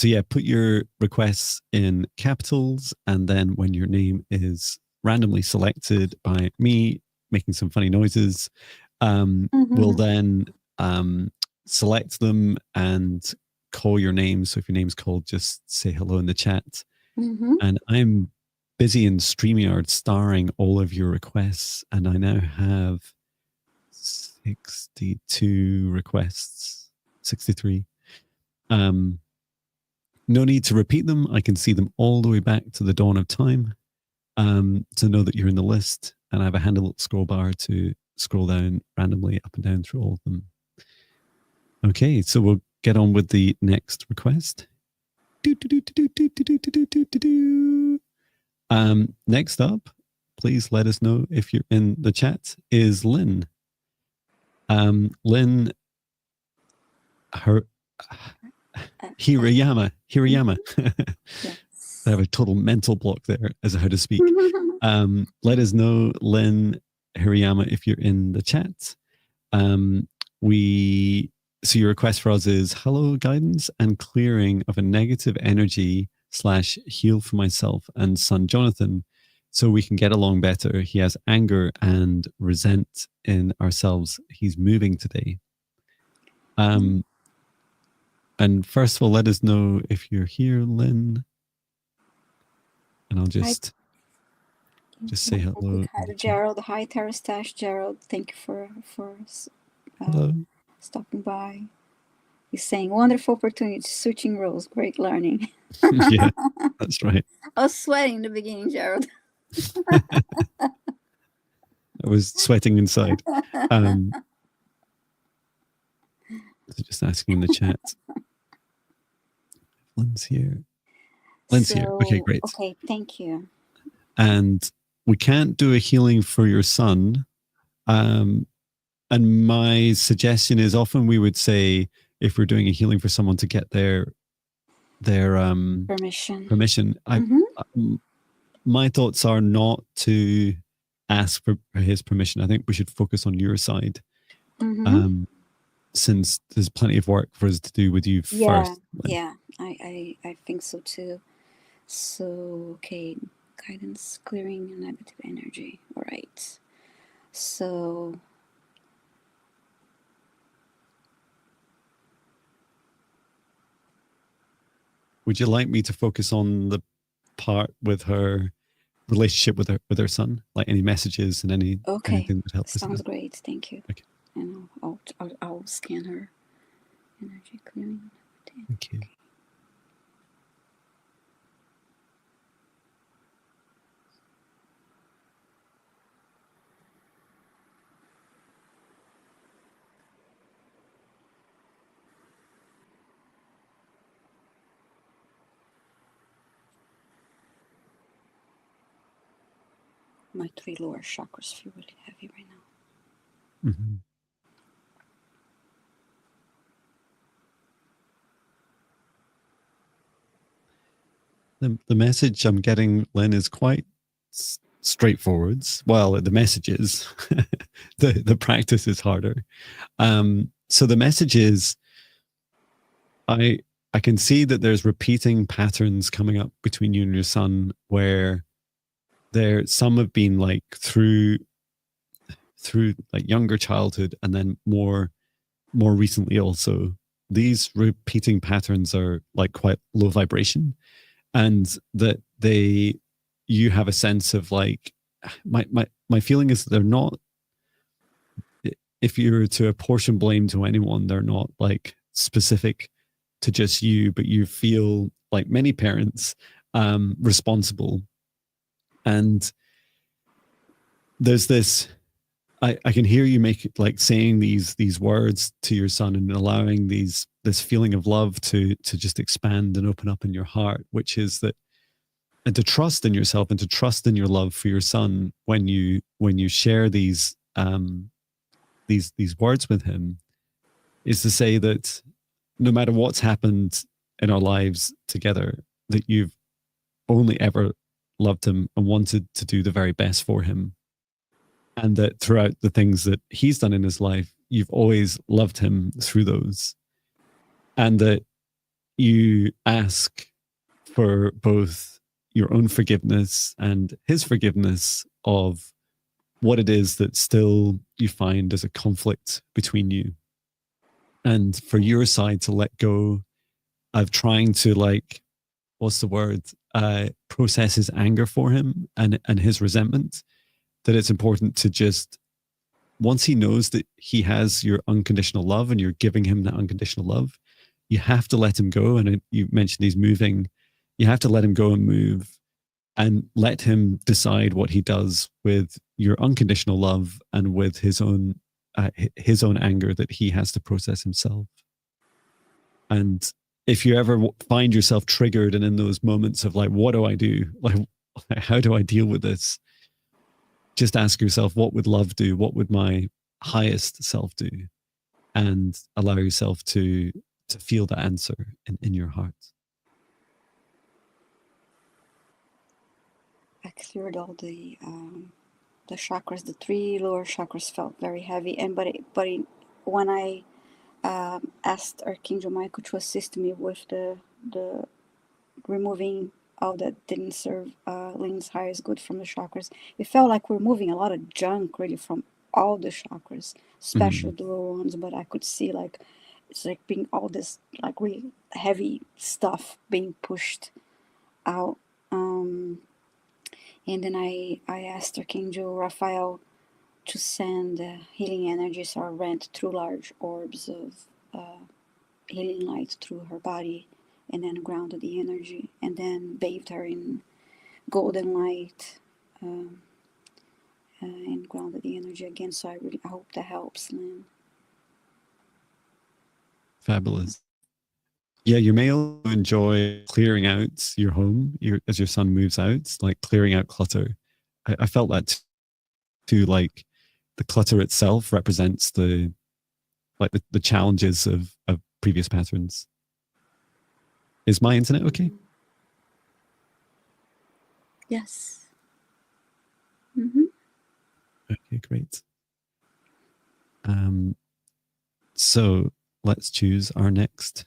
yeah, put your requests in capitals, and then when your name is randomly selected by me making some funny noises, we'll then select them and call your name. So if your name's called, just say hello in the chat. And I'm busy in StreamYard starring all of your requests, and I now have 62 requests, 63. No need to repeat them. I can see them all the way back to the dawn of time, to know that you're in the list. And I have a handy little scroll bar to scroll down randomly up and down through all of them. Okay, so we'll get on with the next request. Next up, please let us know if you're in the chat, is Lynn. Lynn, Hiyama. Yes. I have a total mental block there as to how to speak. Let us know, Lynn, Hiyama, if you're in the chat. So your request for us is hello, guidance and clearing of a negative energy / heal for myself and son Jonathan so we can get along better. He has anger and resent in ourselves. He's moving today. And first of all, let us know if you're here, Lynn. And I'll just say hello. Hi to Gerald. Hi, Teresa. Gerald, thank you for stopping by. He's saying, wonderful opportunity, switching roles, great learning. Yeah, that's right. I was sweating in the beginning, Gerald. I was sweating inside. Just asking in the chat. Lynn's here. Here. Okay, great. Okay, thank you. And we can't do a healing for your son. And my suggestion is often we would say, if we're doing a healing for someone, to get their permission. My thoughts are not to ask for his permission. I think we should focus on your side. Since there's plenty of work for us to do with you first. Yeah, I think so too. So, okay, guidance, clearing negative energy. All right. So, would you like me to focus on the part with her relationship with her son, like any messages and anything that helps? Sounds great. Thank you. Okay. And I'll scan her energy clearing. Thank you. My 3 lower chakras feel really heavy right now. The message I'm getting, Lynn, is quite straightforward. Well, the message is, the practice is harder. So the message is, I can see that there's repeating patterns coming up between you and your son, where some have been like through like younger childhood, and then more recently also. These repeating patterns are like quite low vibration, and that you have a sense of like, my feeling is that they're not, if you were to apportion blame to anyone, they're not like specific to just you, but you feel like many parents responsible. And there's this, I can hear you make it, like saying these words to your son and allowing this feeling of love to just expand and open up in your heart, which is that, and to trust in yourself and to trust in your love for your son when you share these words with him, is to say that no matter what's happened in our lives together, that you've only ever loved him and wanted to do the very best for him. And that throughout the things that he's done in his life, you've always loved him through those. And that you ask for both your own forgiveness and his forgiveness of what it is that still you find as a conflict between you. And for your side to let go of trying to, like, what's the word? Process his anger for him and his resentment. That it's important to just, once he knows that he has your unconditional love and you're giving him that unconditional love, you have to let him go. And you mentioned he's moving. You have to let him go and move and let him decide what he does with your unconditional love and with his own anger that he has to process himself. And if you ever find yourself triggered and in those moments of like, what do I do? Like, how do I deal with this? Just ask yourself, what would love do? What would my highest self do? And allow yourself to feel that answer in your heart. I cleared all the chakras. The 3 lower chakras felt very heavy, and when I asked Archangel Michael to assist me with the removing all that didn't serve Lynn's highest good from the chakras, it felt like we're moving a lot of junk really from all the chakras, especially the lower ones. But I could see like it's like being all this like really heavy stuff being pushed out. And then I asked Archangel Raphael to send healing energies or rent through large orbs of healing light through her body, and then grounded the energy, and then bathed her in golden light, and grounded the energy again. So I hope that helps, Lynn. Fabulous. Yeah, you may also enjoy clearing out your home as your son moves out, like clearing out clutter. I felt that too, like the clutter itself represents the challenges of previous patterns. Is my internet okay? Yes. Okay, great. So let's choose our next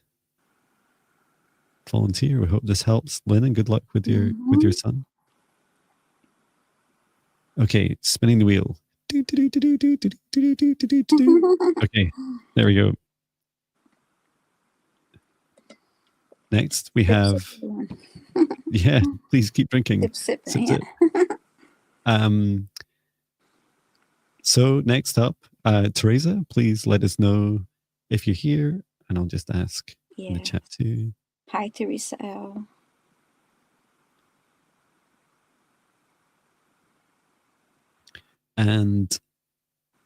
volunteer. We hope this helps, Lynn, and good luck with your son. Okay, spinning the wheel. Okay, there we go. Next, we have. Yeah, please keep drinking. Sip. So next up, Teresa, please let us know if you're here, and I'll just ask in the chat too. Hi, Teresa L. And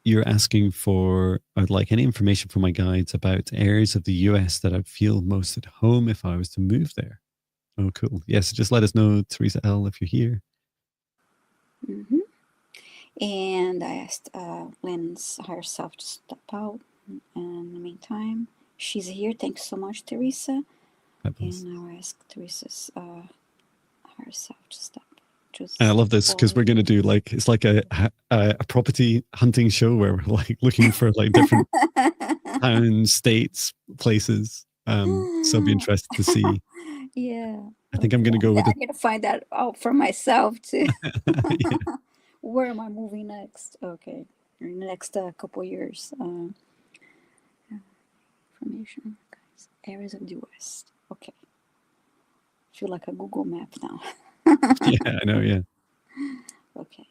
you're asking for, I'd like any information from my guides about areas of the US that I'd feel most at home if I was to move there. Oh, cool. Yes, just let us know, Teresa L, if you're here. And I asked Lynn's higher self to step out. And in the meantime, she's here. Thanks so much, Teresa. And now I ask Teresa's higher self to step. And I love this because we're going to do like, it's like a property hunting show where we're like looking for like different towns, states, places. So I'll be interested to see. Yeah. I think I'm going to go with I'm going to find that out for myself too. Where am I moving next? Okay. In the next couple years. Information. Areas of the West. Okay. Feel like a Google map now. Yeah, I know, yeah. Okay.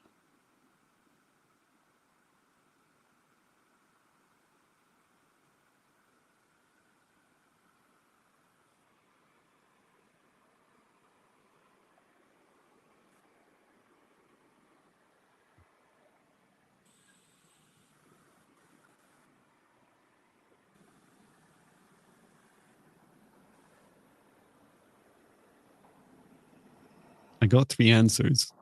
I got 3 answers.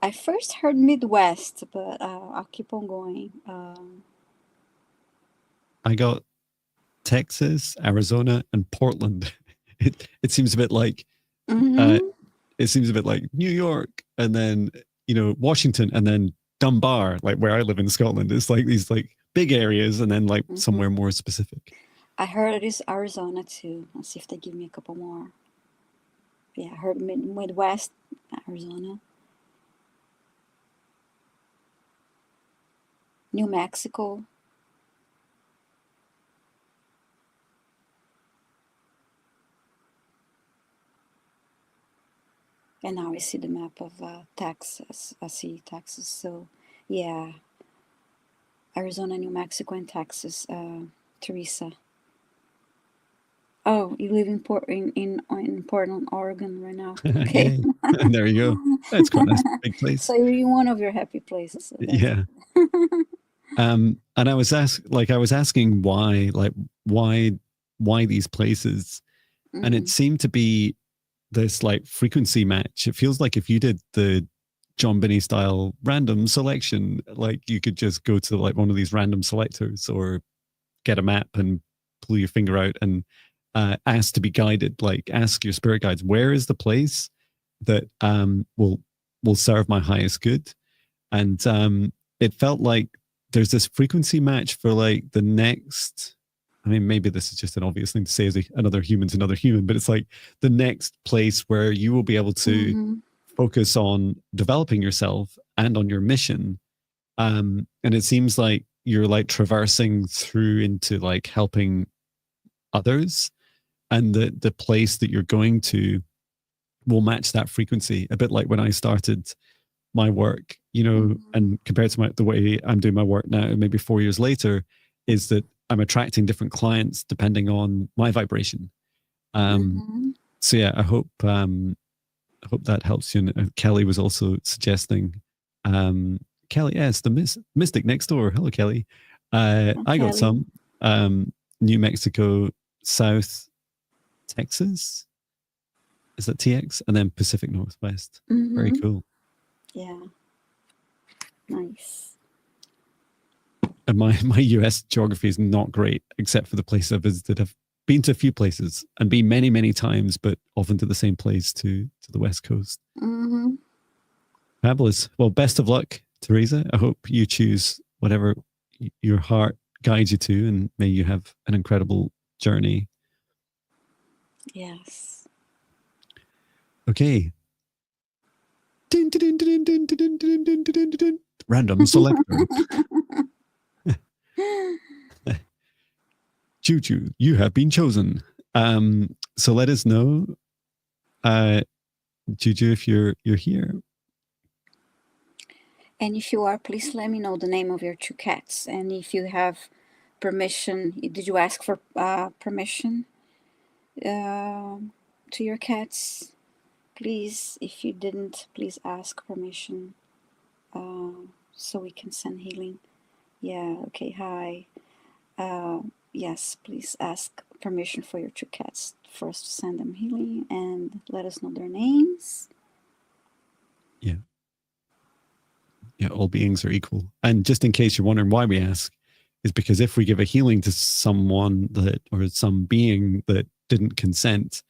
I first heard Midwest, but I'll keep on going. I got Texas, Arizona, and Portland. It seems a bit like it seems a bit like New York, and then Washington, and then Dunbar, like where I live in Scotland. It's like these like big areas, and then like somewhere more specific. I heard it is Arizona too. Let's see if they give me a couple more. Yeah, I heard Midwest, Arizona, New Mexico. And now I see the map of Texas. I see Texas. So, yeah, Arizona, New Mexico, and Texas. Teresa. Oh, you live in Portland, Oregon right now. Okay. There you go. That's quite a nice big place. So you're in one of your happy places. So yeah. And I was asking why these places, and it seemed to be this like frequency match. It feels like if you did the John Binney style random selection, like you could just go to like one of these random selectors or get a map and pull your finger out and ask to be guided. Like ask your spirit guides, where is the place that will serve my highest good? And it felt like there's this frequency match for like the next. I mean, maybe this is just an obvious thing to say as another human's another human, but it's like the next place where you will be able to focus on developing yourself and on your mission. And it seems like you're like traversing through into like helping others, and the place that you're going to will match that frequency. A bit like when I started my work, you know, and compared to the way I'm doing my work now, maybe 4 years later, is that I'm attracting different clients depending on my vibration. So yeah, I hope that helps you. And Kelly was also suggesting, Kelly, yes, the mystic next door. Hello, Kelly. I got some New Mexico, South Texas. Is that TX? And then Pacific Northwest. Very cool. Yeah. Nice. And my US geography is not great, except for the places I've visited. I've been to a few places and been many, many times, but often to the same place, to the West Coast. Fabulous. Well, best of luck, Teresa. I hope you choose whatever your heart guides you to, and may you have an incredible journey. Yes. Okay. Random selector. Juju, you have been chosen. So let us know, Juju, if you're here. And if you are, please let me know the name of your two cats. And if you have permission, did you ask for permission to your cats? Please, if you didn't, please ask permission so we can send healing. Yeah, okay, hi. Yes, please ask permission for your two cats for us to send them healing and let us know their names. Yeah. Yeah, all beings are equal. And just in case you're wondering why we ask, is because if we give a healing to someone that, or some being that didn't consent,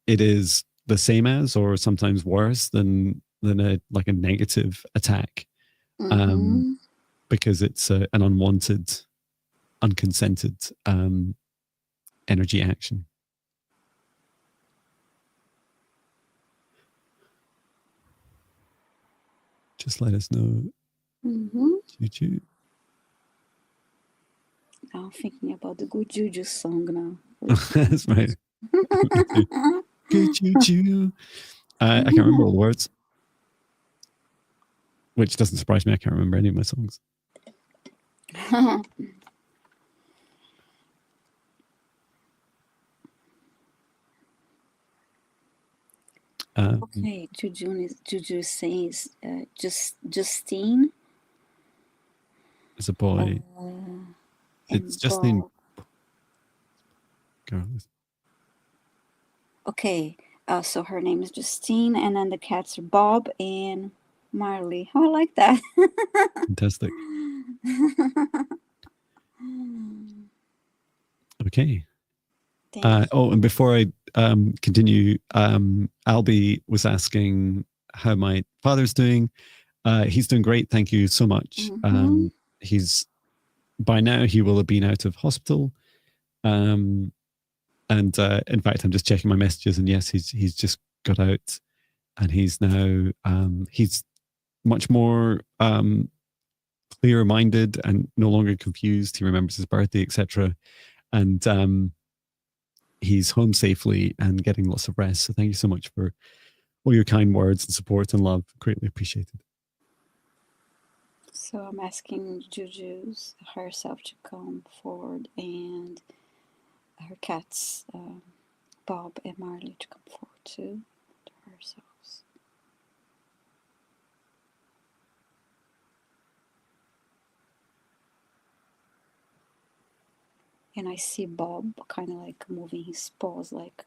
it is the same as, or sometimes worse than a negative attack, because it's an unwanted, unconsented energy action. Just let us know. Juju. I'm thinking about the good Juju song now. That's right. Good Juju. I can't remember all the words, which doesn't surprise me. I can't remember any of my songs. Okay, Juju says Justine. It's a boy. It's Justine. Okay, so her name is Justine, and then the cats are Bob and Marley. Oh, I like that. Fantastic. Okay. And before I continue, Albie was asking how my father's doing. He's doing great. Thank you so much. He's, by now, he will have been out of hospital. And in fact, I'm just checking my messages, and yes, he's just got out, and he's now he's much more clear-minded and no longer confused. He remembers his birthday, etc. And he's home safely and getting lots of rest. So thank you so much for all your kind words and support and love. Greatly appreciated. So I'm asking Juju's herself to come forward, and her cats, Bob and Marley, to come forward too, to herself. And I see Bob kind of like moving his paws, like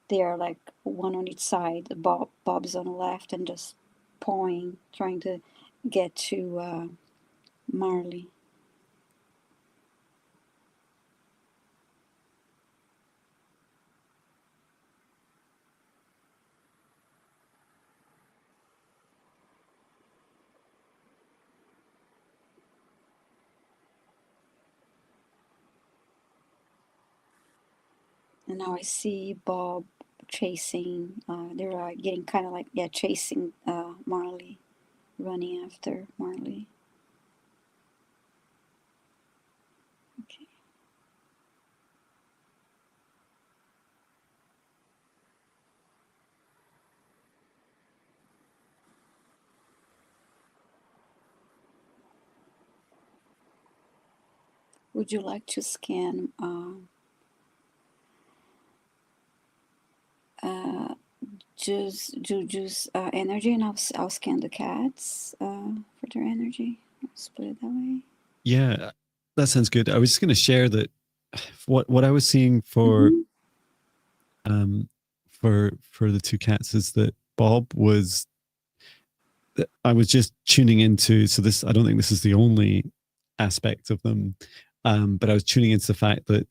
they are like one on each side. Bob's on the left and just pawing, trying to get to Marley. And now I see Bob chasing. They're getting kind of like, yeah, chasing Marley, running after Marley. Okay. Would you like to scan Juju's energy, and I'll scan the cats for their energy. Let's put it that way. Yeah, that sounds good. I was just going to share that what I was seeing for for the two cats is that Bob was. I was just tuning into. So this, I don't think this is the only aspect of them, but I was tuning into the fact that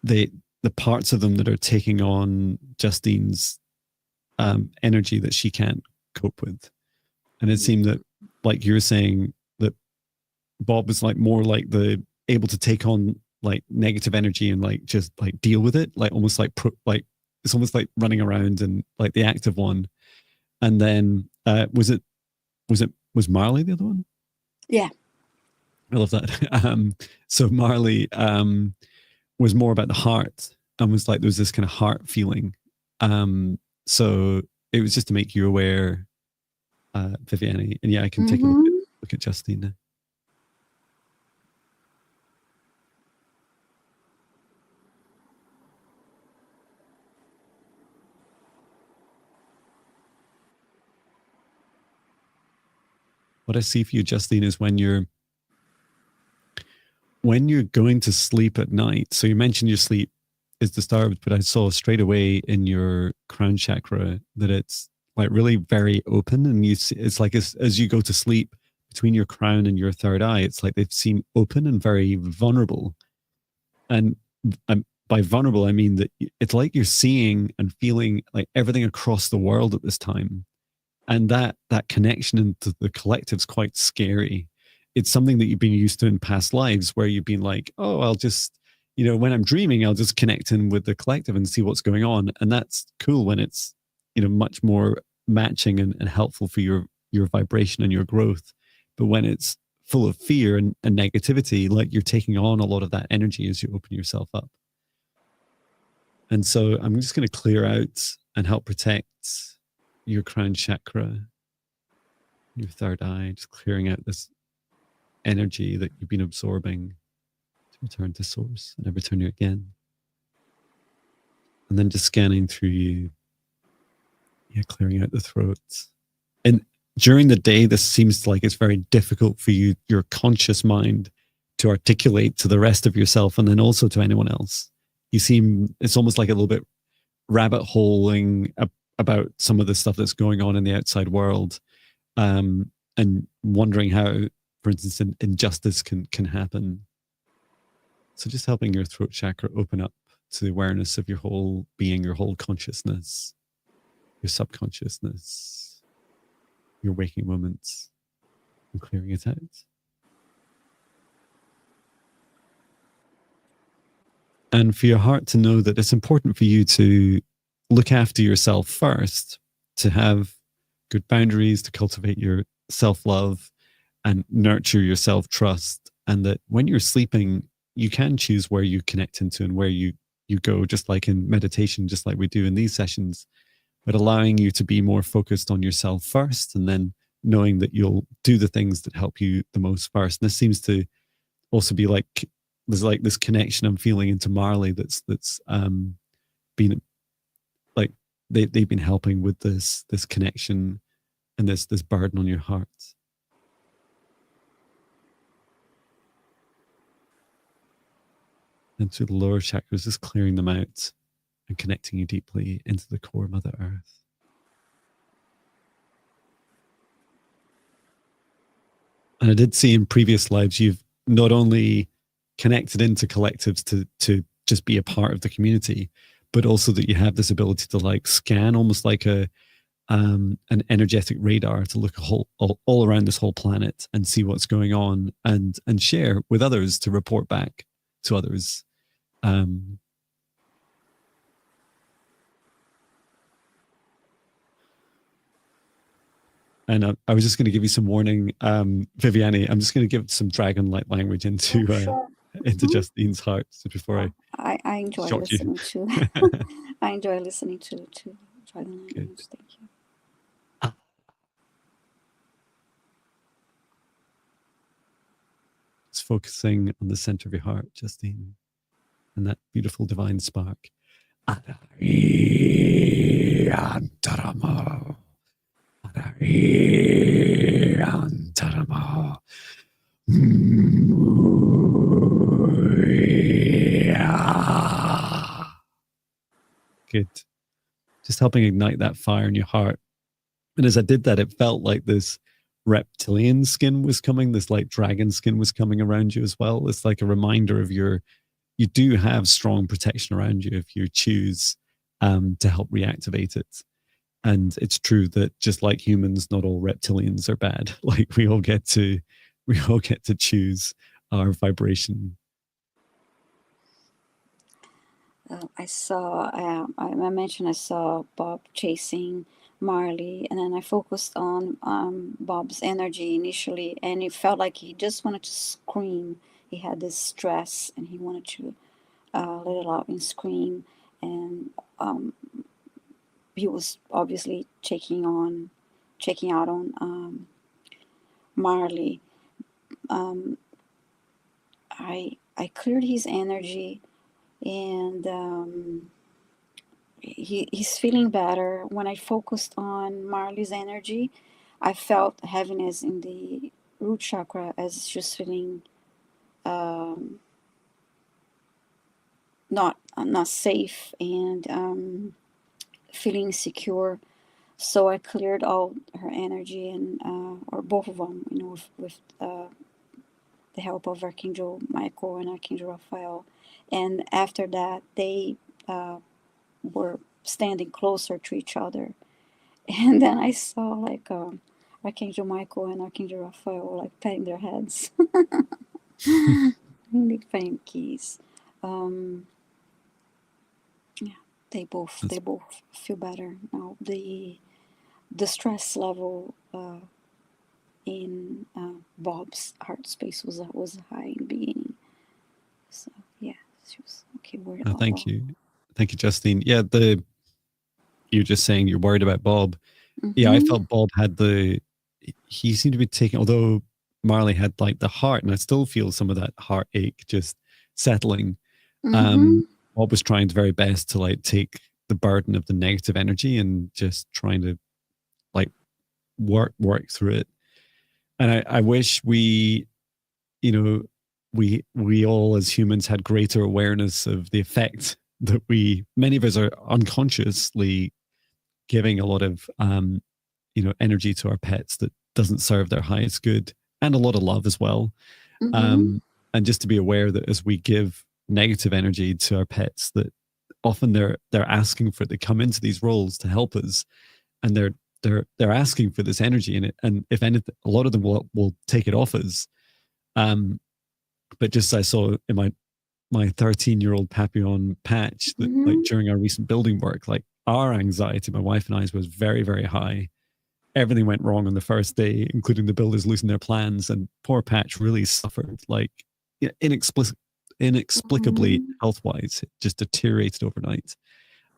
the parts of them that are taking on Justine's energy that she can't cope with, and it seemed that, like you were saying, that Bob was like more like the able to take on like negative energy and like just like deal with it, like almost like like it's almost like running around and like the active one. And then was Marley the other one? Yeah. I love that. So Marley was more about the heart and was like there was this kind of heart feeling. So it was just to make you aware, Viviane. And yeah, I can take a look at Justine now. What I see for you, Justine, is when you're going to sleep at night. So you mentioned your sleep is disturbed, but I saw straight away in your crown chakra that it's like really very open, and you see, it's like as you go to sleep between your crown and your third eye, it's like they seem open and very vulnerable. And by vulnerable, I mean that it's like you're seeing and feeling like everything across the world at this time. And that connection into the collective is quite scary. It's something that you've been used to in past lives where you've been like, oh, I'll just, when I'm dreaming, I'll just connect in with the collective and see what's going on. And that's cool when it's, much more matching and helpful for your vibration and your growth. But when it's full of fear and negativity, like you're taking on a lot of that energy as you open yourself up. And so I'm just going to clear out and help protect your crown chakra, your third eye, just clearing out this energy that you've been absorbing to return to source and return you again. And then just scanning through you, clearing out the throat. And during the day, this seems like it's very difficult for you, your conscious mind, to articulate to the rest of yourself and then also to anyone else. It's almost like a little bit rabbit holing about some of the stuff that's going on in the outside world, and wondering how, for instance, injustice can happen. So just helping your throat chakra open up to the awareness of your whole being, your whole consciousness, your subconsciousness, your waking moments, and clearing it out. And for your heart to know that it's important for you to look after yourself first, to have good boundaries, to cultivate your self-love and nurture your self-trust. And that when you're sleeping, you can choose where you connect into and where you go, just like in meditation, just like we do in these sessions, but allowing you to be more focused on yourself first, and then knowing that you'll do the things that help you the most first. And this seems to also be like, there's like this connection I'm feeling into Marley that's been like they've been helping with this connection and this burden on your heart. And through the lower chakras, just clearing them out and connecting you deeply into the core Mother Earth. And I did see in previous lives, you've not only connected into collectives to just be a part of the community, but also that you have this ability to like scan almost like an energetic radar to look all around this whole planet and see what's going on and share with others to report back to others. And I was just going to give you some warning, Viviane. I'm just going to give some dragon-like language into into Justine's heart before I enjoy listening to. I enjoy listening to dragon language. Good. Thank you. It's focusing on the center of your heart, Justine, and that beautiful divine spark. Good. Just helping ignite that fire in your heart. And as I did that, it felt like this reptilian skin was coming, this like dragon skin was coming around you as well. It's like a reminder of you do have strong protection around you if you choose to help reactivate it. And it's true that just like humans, not all reptilians are bad. Like we all get to choose our vibration. I saw, I mentioned I saw Bob chasing Marley, and then I focused on Bob's energy initially, and it felt like he just wanted to scream. He had this stress, and he wanted to let it out and scream. And he was obviously checking out on Marley. I cleared his energy, and he's feeling better. When I focused on Marley's energy, I felt heaviness in the root chakra, as just feeling not safe and feeling insecure. So I cleared all her energy, and or both of them, with the help of Archangel Michael and Archangel Raphael. And after that, they were standing closer to each other. And then I saw like Archangel Michael and Archangel Raphael like patting their heads. Really funny keys. Yeah, they both feel better now. The stress level in Bob's heart space was high in the beginning. So yeah, she was okay. Worried about thank you, Justine. Yeah, you're just saying you're worried about Bob. Mm-hmm. Yeah, I felt Bob had he seemed to be taking, although Marley had like the heart, and I still feel some of that heartache just settling. Mm-hmm. Bob was trying his very best to like take the burden of the negative energy and just trying to like work through it. And I wish we all as humans had greater awareness of the effect that many of us are unconsciously giving a lot of energy to our pets that doesn't serve their highest good, and a lot of love as well. Mm-hmm. And just to be aware that as we give negative energy to our pets, that often they're asking for it. They come into these roles to help us, and they're asking for this energy in it. And if anything, a lot of them will take it off us. But just as I saw in my 13-year-old Papillon Patch, that mm-hmm. like during our recent building work, like our anxiety, my wife and I's, was very, very high. Everything went wrong on the first day, including the builders losing their plans, and poor Patch really suffered, like inexplicably mm-hmm. health-wise. It just deteriorated overnight.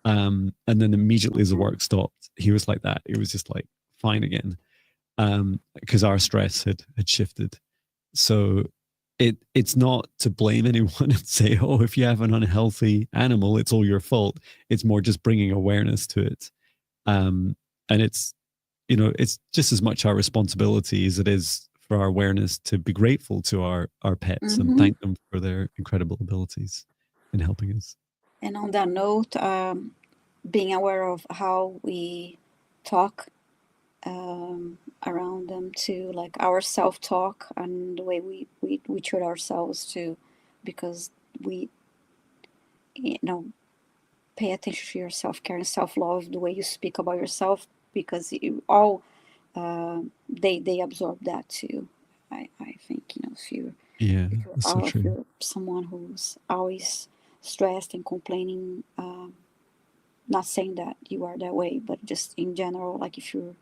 And then immediately as the work stopped, he was like that. It was just like fine again, because our stress had shifted. So it's not to blame anyone and say, oh, if you have an unhealthy animal, it's all your fault. It's more just bringing awareness to it. And it's just as much our responsibility as it is for our awareness to be grateful to our pets mm-hmm. and thank them for their incredible abilities in helping us. And on that note, being aware of how we talk around them too, like our self-talk and the way we treat ourselves too, because we, you know, pay attention to your self-care and self-love, the way you speak about yourself, because you all they absorb that too. I think, you know, Yeah, that's so if true. you're someone who's always stressed and complaining, not saying that you are that way, but just in general, like if you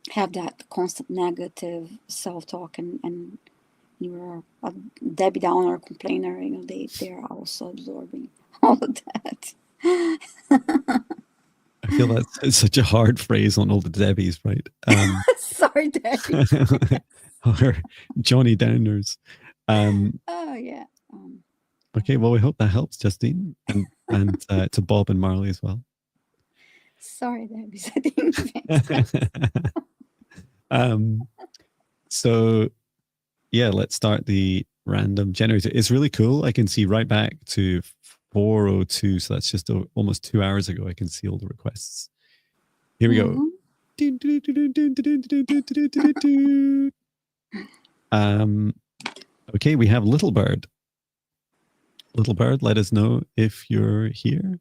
have that constant negative self-talk and you're a Debbie Downer complainer, you know, they are also absorbing all of that. I feel that's it's such a hard phrase on all the Debbies, right? Sorry, Debbie. Or Johnny Downers. Oh yeah. Um, Okay, well, we hope that helps, Justine, and to Bob and Marley as well. Sorry, Debbie. I didn't make sense. So yeah, let's start the random generator. It's really cool. I can see right back to 4:02, so that's just almost 2 hours ago. I can see all the requests. Here we go. Okay, we have Little Bird. Little Bird, let us know if you're here.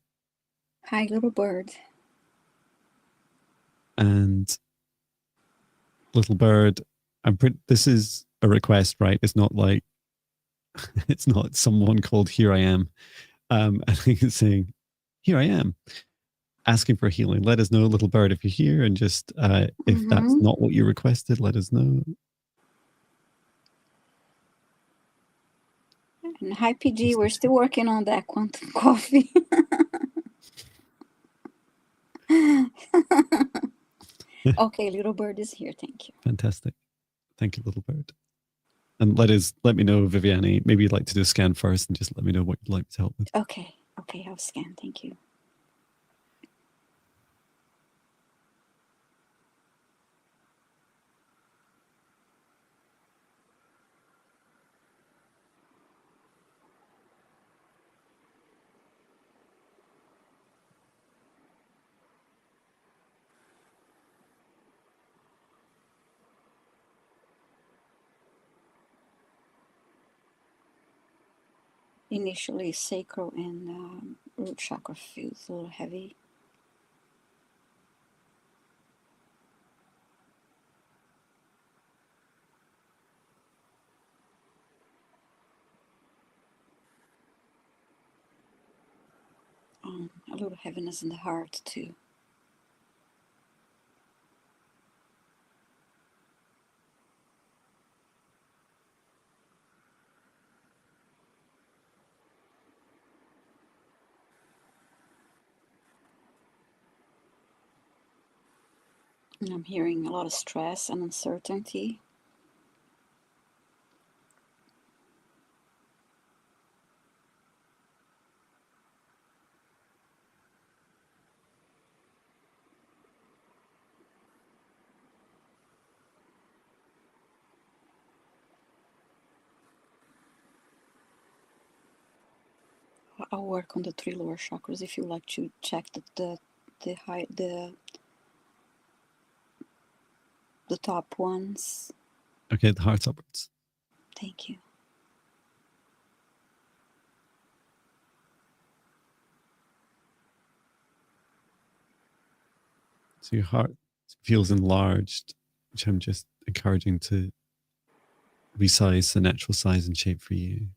Hi, Little Bird. And Little Bird, this is a request, right? It's not like it's not someone called Here I Am. I think it's saying, Here I am, asking for healing. Let us know, Little Bird, if you're here, and just if that's not what you requested, let us know. And hi, PG. We're still working on that quantum coffee. Okay, Little Bird is here. Thank you. Fantastic. Thank you, Little Bird. And let me know, Viviane, maybe you'd like to do a scan first and just let me know what you'd like to help with. Okay, I'll scan. Thank you. Initially, sacral and root chakra feels a little heavy. A little heaviness in the heart too. And I'm hearing a lot of stress and uncertainty. I'll work on the 3 lower chakras if you like to check the top ones. Okay, the heart's upwards. Thank you. So your heart feels enlarged, which I'm just encouraging to resize the natural size and shape for you.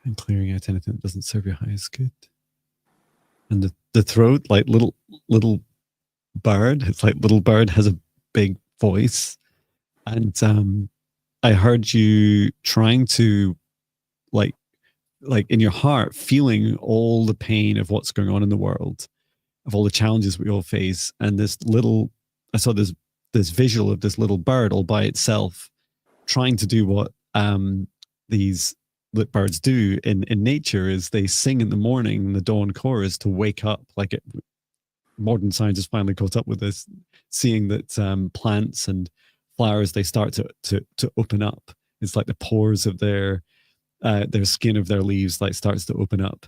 And clearing out anything that doesn't serve your highest good. And the throat, like little bird, it's like Little Bird has a big voice. And I heard you trying to like in your heart, feeling all the pain of what's going on in the world, of all the challenges we all face. And I saw this visual of this little bird all by itself, trying to do what these birds do in nature, is they sing in the morning, the dawn chorus, to wake up. Modern science has finally caught up with this, seeing that plants and flowers, they start to open up it's like the pores of their skin of their leaves like starts to open up.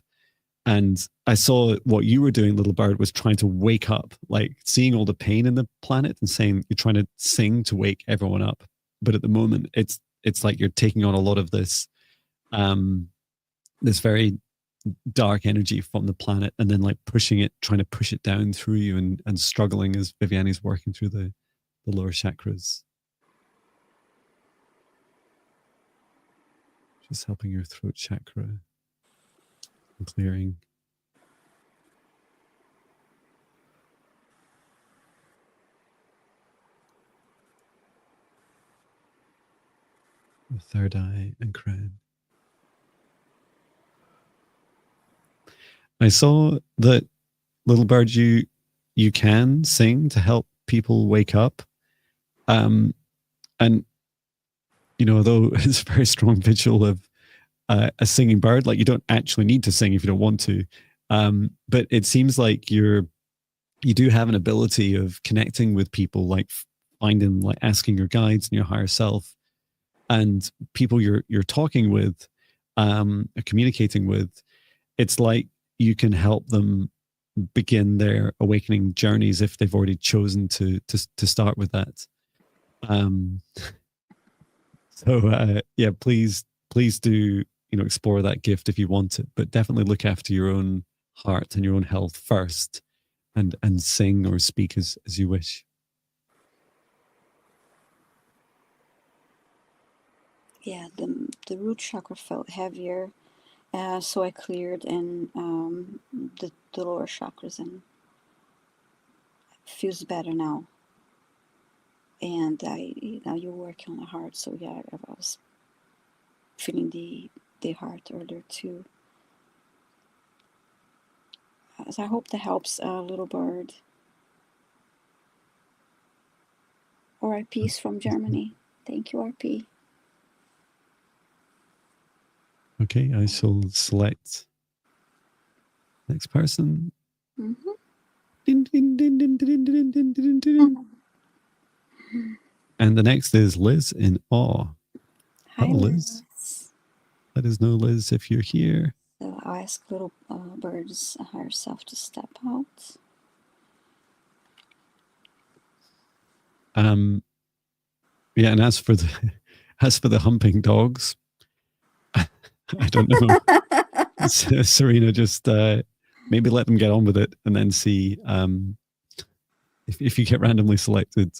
And I saw what you were doing, little bird, was trying to wake up, like seeing all the pain in the planet and saying you're trying to sing to wake everyone up. But at the moment, it's like you're taking on a lot of this this very dark energy from the planet, and then like pushing it, trying to push it down through you, and struggling as Viviani's working through the lower chakras. Just helping your throat chakra and clearing. The third eye and crown. I saw that, little bird, you can sing to help people wake up. And you know, although it's a very strong visual of a singing bird, like you don't actually need to sing if you don't want to. But it seems like you do have an ability of connecting with people, like finding, like asking your guides and your higher self and people you're talking with, communicating with. It's like you can help them begin their awakening journeys if they've already chosen to start with that. So yeah, please do, you know, explore that gift if you want it, but definitely look after your own heart and your own health first, and sing or speak as you wish. Yeah, the root chakra felt heavier, so I cleared and the lower chakras, and it feels better now. And now you're working on the heart, so yeah, I was feeling the heart earlier too. So I hope that helps, little bird. RIP is from Germany. Thank you, RP. Okay, I shall select next person. Mm-hmm. And the next is Liz in awe. Hi, Hello, Liz. Let us know, Liz, if you're here. So I'll ask little bird's higher self to step out. Yeah, and as for the humping dogs, I don't know. Serena, just maybe let them get on with it, and then see if you get randomly selected.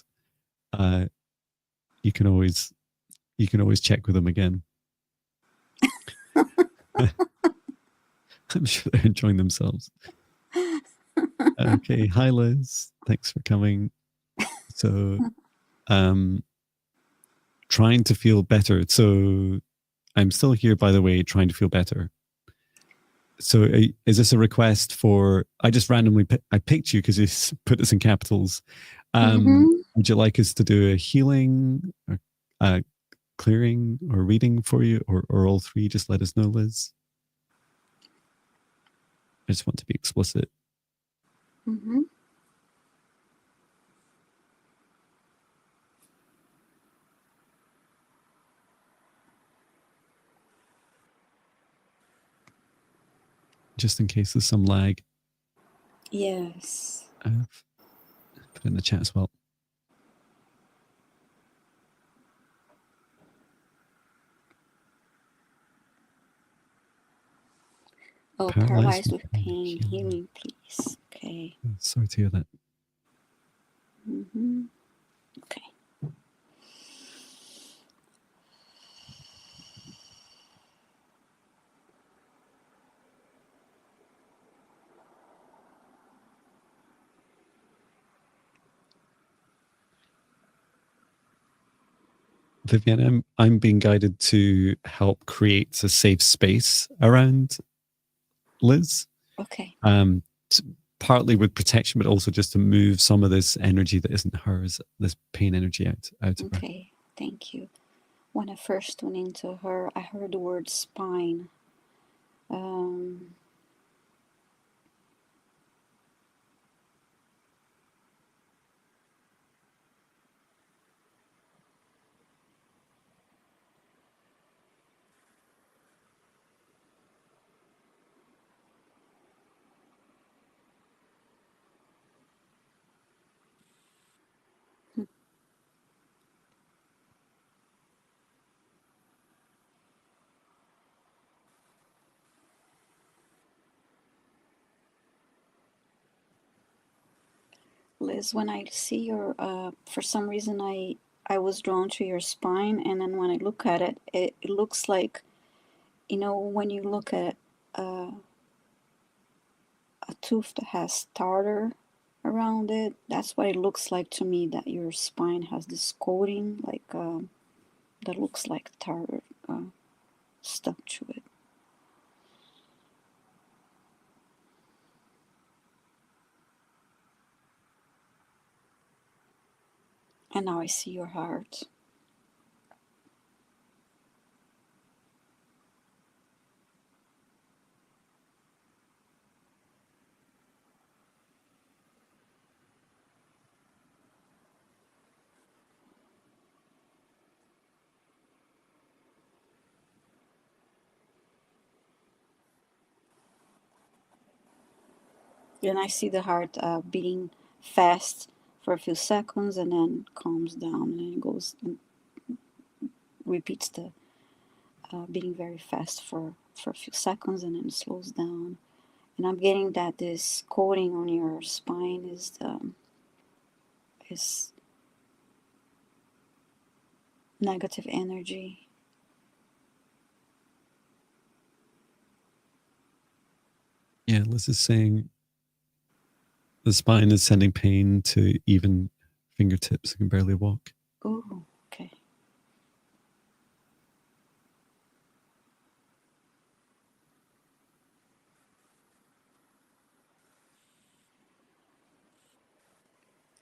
You can always check with them again. I'm sure they're enjoying themselves. Okay, hi Liz, thanks for coming. So, trying to feel better. So, I'm still here, by the way, trying to feel better. So is this a request for, I just randomly, I picked you because you put this in capitals. Would you like us to do a healing, or clearing, or reading for you, or all three? Just let us know, Liz. I just want to be explicit. Just in case there's some lag. Yes. I've put it in the chat as well. Oh, paralyzed with pain. Healing, please. Okay. Sorry to hear that. Okay. Vivian, I'm being guided to help create a safe space around Liz. Okay. Partly with protection, but also just to move some of this energy that isn't hers, this pain energy out of her. Okay, thank you. When I first went into her, I heard the word spine. Liz, when I see your, for some reason I was drawn to your spine, and then when I look at it, it looks like, you know, when you look at a tooth that has tartar around it, that's what it looks like to me, that your spine has this coating, like, that looks like tartar stuck to it. And now I see your heart. And I see the heart beating fast for a few seconds, and then calms down, and it goes and repeats the beating very fast for a few seconds, and then it slows down. And I'm getting that this coating on your spine is negative energy. Yeah, Liz is saying the spine is sending pain to even fingertips that can barely walk. Oh, okay.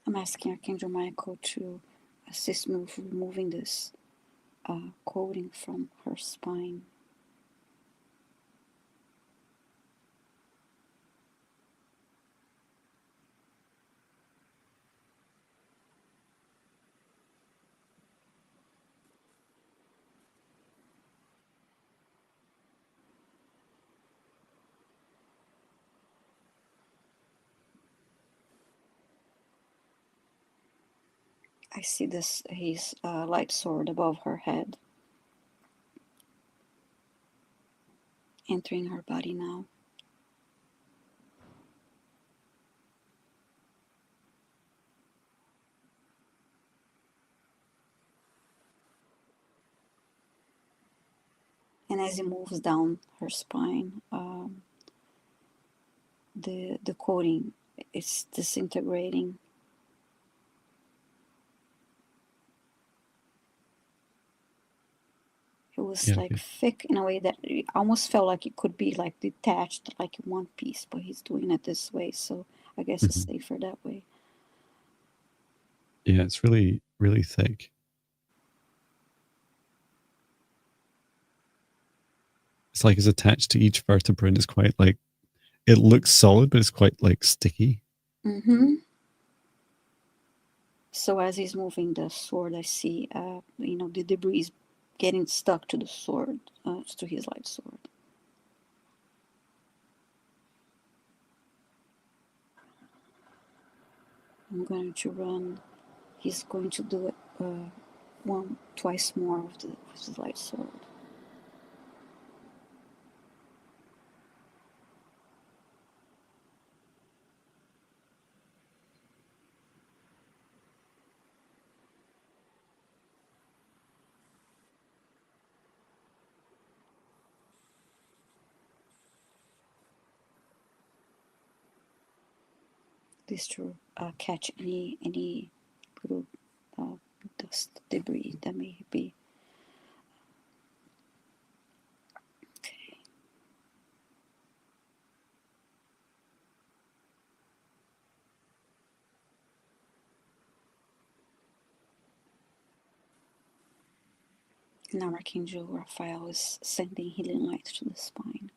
I'm asking Archangel Michael to assist me with removing this coating from her spine. I see this, his light sword above her head, entering her body now. And as it moves down her spine, the coating is disintegrating. It was like thick in a way that it almost felt like it could be like detached, like in one piece, but he's doing it this way, so I guess it's safer that way. Yeah, it's really, really thick. It's like it's attached to each vertebra, and it's quite like, it looks solid, but it's quite like sticky. Mm-hmm. So as he's moving the sword, I see, the debris getting stuck to the sword, to his light sword. I'm going to run. He's going to do it twice more with his light sword. This to catch any little dust debris that may be. Okay. Now Archangel Raphael is sending healing light to the spine.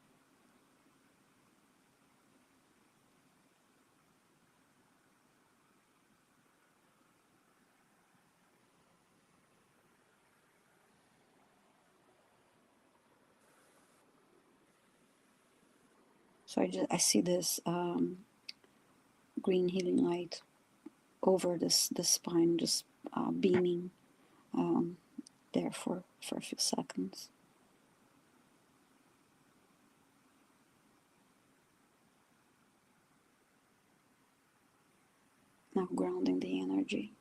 So I see this green healing light over the spine, just beaming there for a few seconds. Now grounding the energy.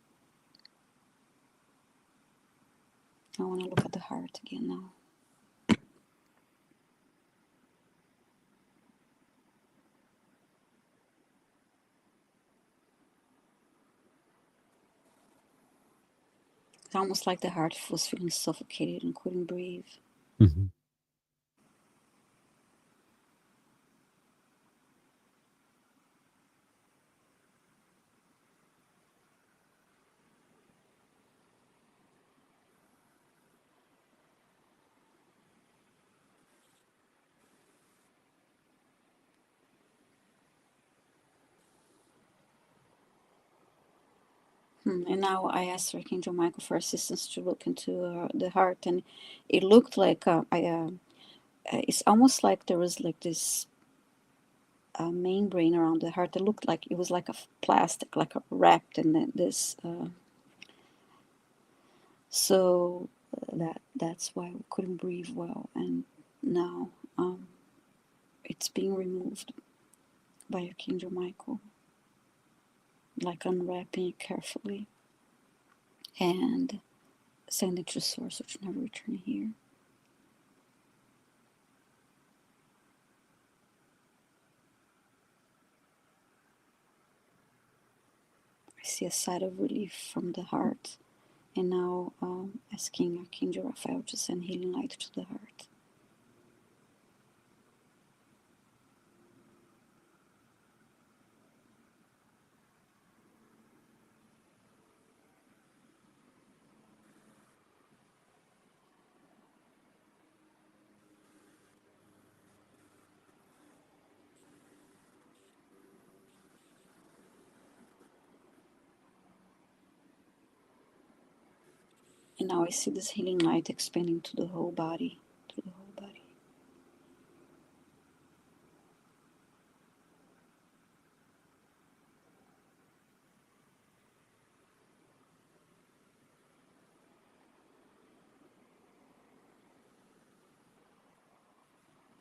I want to look at the heart again now. It's almost like the heart was feeling suffocated and couldn't breathe. Mm-hmm. And now I asked Archangel Michael for assistance to look into the heart, and it looked like it's almost like there was like this membrane around the heart. It looked like it was like a plastic, like wrapped in this. So that's why we couldn't breathe well, and now it's being removed by Archangel Michael, like unwrapping it carefully and send it to source, which never return here. I see a sigh of relief from the heart, and now asking Archangel Raphael to send healing light to the heart. And now I see this healing light expanding to the whole body, to the whole body.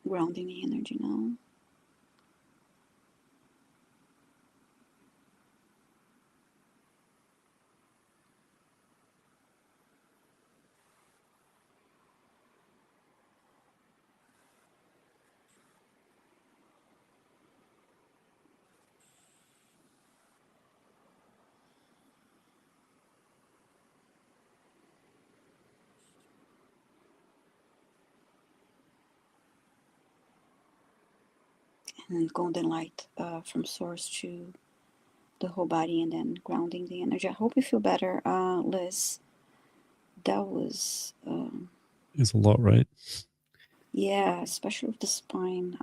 Grounding the energy now. And golden light from source to the whole body, and then grounding the energy. I hope you feel better, Liz. That was It's a lot, right? Yeah, especially with the spine.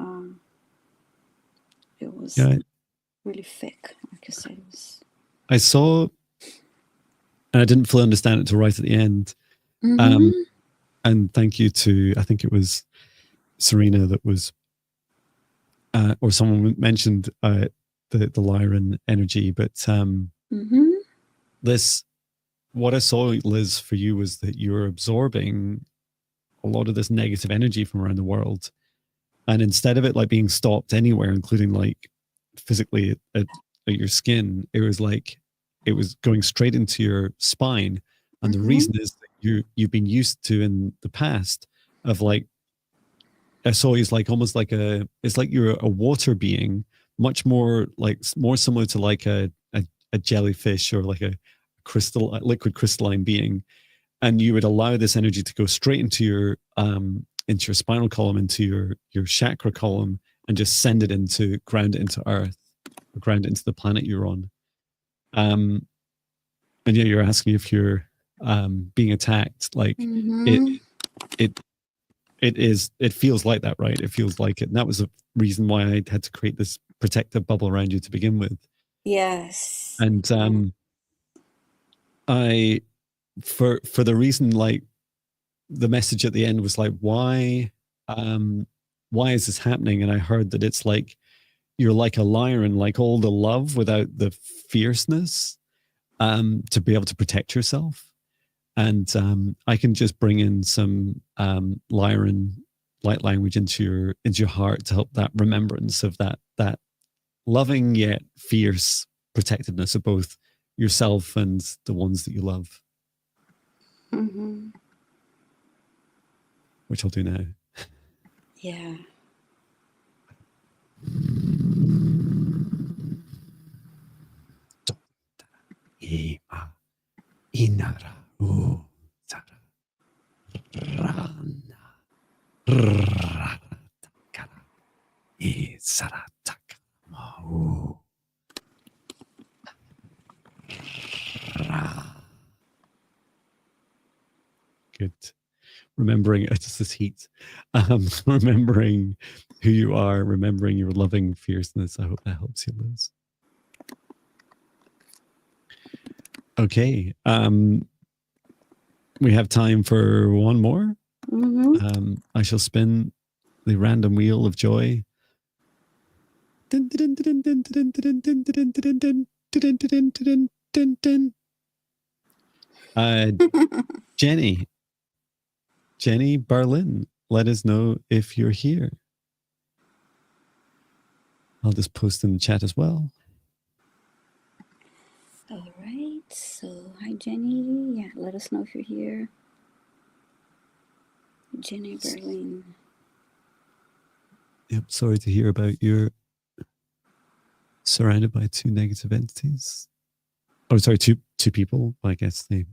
It was really thick, like I said. It was... I saw, and I didn't fully understand it till right at the end. And thank you to, I think it was Serena that was, or someone mentioned the Lyran energy, but this, what I saw, Liz, for you was that you were absorbing a lot of this negative energy from around the world, and instead of it like being stopped anywhere, including like physically at your skin, it was like it was going straight into your spine. And the reason is that you've been used to in the past of like, I saw you as like almost like it's like you're a water being, much more like more similar to like a jellyfish or like a liquid crystalline being, and you would allow this energy to go straight into your spinal column, into your chakra column, and just send it ground it into earth, or ground it into the planet you're on. And yeah, you're asking if you're being attacked. Like it feels like that, right? It feels like it. And that was the reason why I had to create this protective bubble around you to begin with. Yes. And I, for the reason, like the message at the end was like, why is this happening? And I heard that it's like, you're like a lion, like all the love without the fierceness, to be able to protect yourself. And I can just bring in some Lyran light language into your heart to help that remembrance of that loving yet fierce protectiveness of both yourself and the ones that you love. Mm-hmm. Which I'll do now. Yeah. Inara Sara Rana Takara Sarataka Mau. Good. Remembering it's just this heat. Remembering who you are, remembering your loving fierceness. I hope that helps you, Liz. Okay. We have time for one more. Mm-hmm. I shall spin the random wheel of joy. Jenny Berlin, let us know if you're here. I'll just post in the chat as well. All right. So, hi, Jenny. Yeah, let us know if you're here. Jenny Berlin. Yep. Sorry to hear about your surrounded by two negative entities. Oh, sorry, two people. I guess they're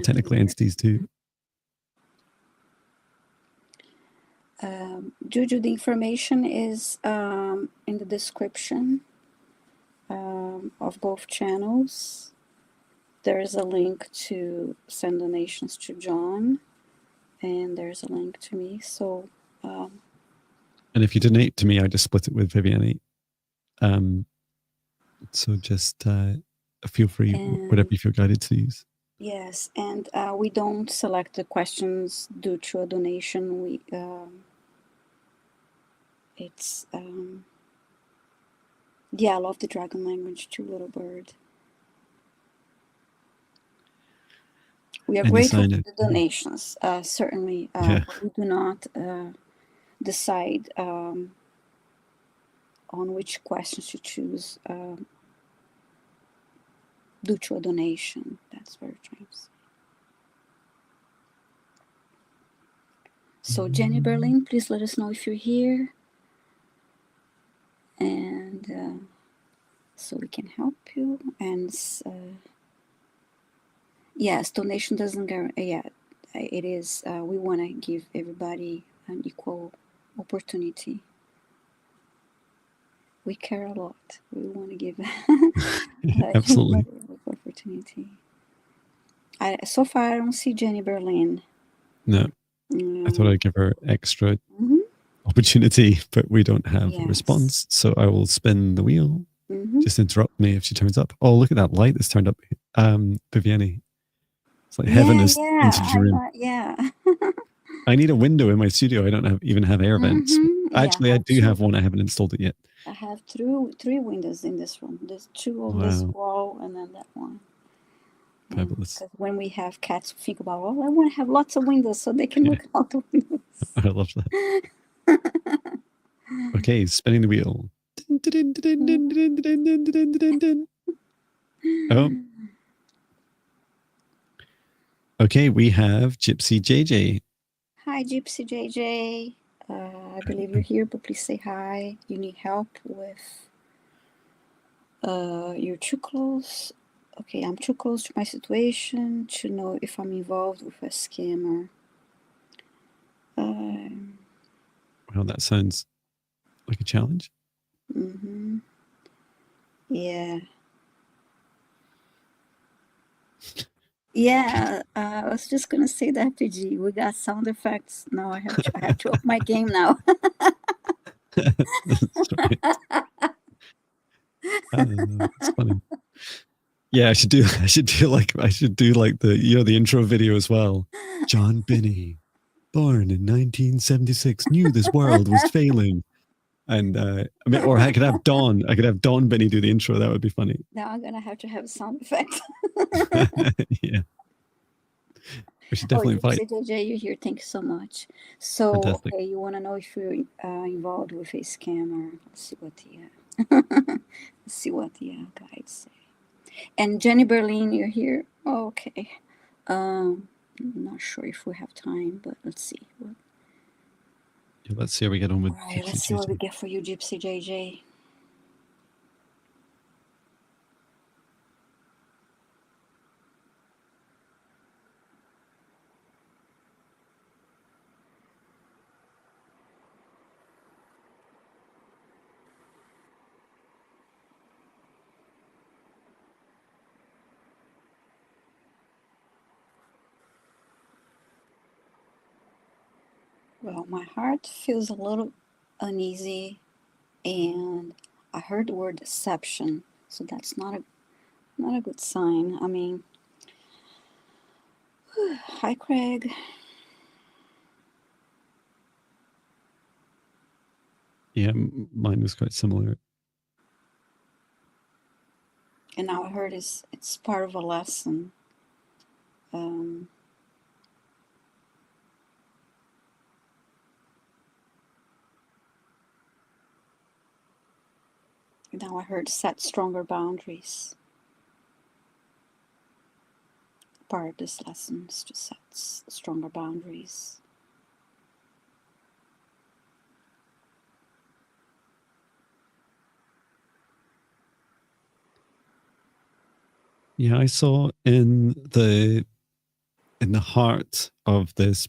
technically entities too. Juju, the information is in the description of both channels. There's a link to send donations to Joan, and there's a link to me. So, and if you donate to me, I just split it with Viviane. So just feel free, whatever you feel guided to use. Yes, and we don't select the questions due to a donation. We it's yeah, I love the dragon language too, little bird. We are grateful for the donations, certainly. But we do not decide on which questions to choose due to a donation. That's very true. So, Jenny Berlin, please let us know if you're here. And so we can help you. And yes, donation doesn't guarantee. Yeah, it is. We want to give everybody an equal opportunity. We care a lot. We want to give absolutely opportunity. So far, I don't see Jenny Berlin. No, I thought I'd give her extra opportunity, but we don't have a response. So I will spin the wheel. Just interrupt me if she turns up. Oh, look at that light that's turned up. Viviane. It's like heaven has entered your room. Yeah. I need a window in my studio. I don't even have air vents. Actually, I do have one. I haven't installed it yet. I have three windows in this room. There's two on this wall and then that one. Fabulous. Because when we have cats, we think about, I want to have lots of windows so they can look out the windows. I love that. Okay, spinning the wheel. Oh. Okay, we have Gypsy JJ. Hi, Gypsy JJ. I believe you're here, but please say hi. You need help with you're too close. Okay, I'm too close to my situation to know if I'm involved with a scammer. Well, that sounds like a challenge. Yeah. Yeah, I was just gonna say that, PG. We got sound effects now. I have to up my game now. It's funny. Yeah, I should do like the the intro video as well. John Binney, born in 1976, knew this world was failing. And or I could have Dawn Binney do the intro. That would be funny. Now I'm gonna have to have a sound effect. Yeah. We should definitely fight. JJ, you're here. Thank you so much. So, fantastic. Okay, you want to know if you're involved with a scammer? Let's see what the guides say. And Jenny Berlin, you're here. Oh, okay. I'm not sure if we have time, but let's see. Yeah, let's see how we get on with All right, Gypsy let's see what we JJ. get for you, Gypsy JJ. Well, my heart feels a little uneasy, and I heard the word deception, so that's not a good sign. I mean, hi, Craig. Yeah, mine was quite similar. And now I heard it's part of a lesson. Now I heard set stronger boundaries. Part of this lesson is to set stronger boundaries. Yeah, I saw in the heart of this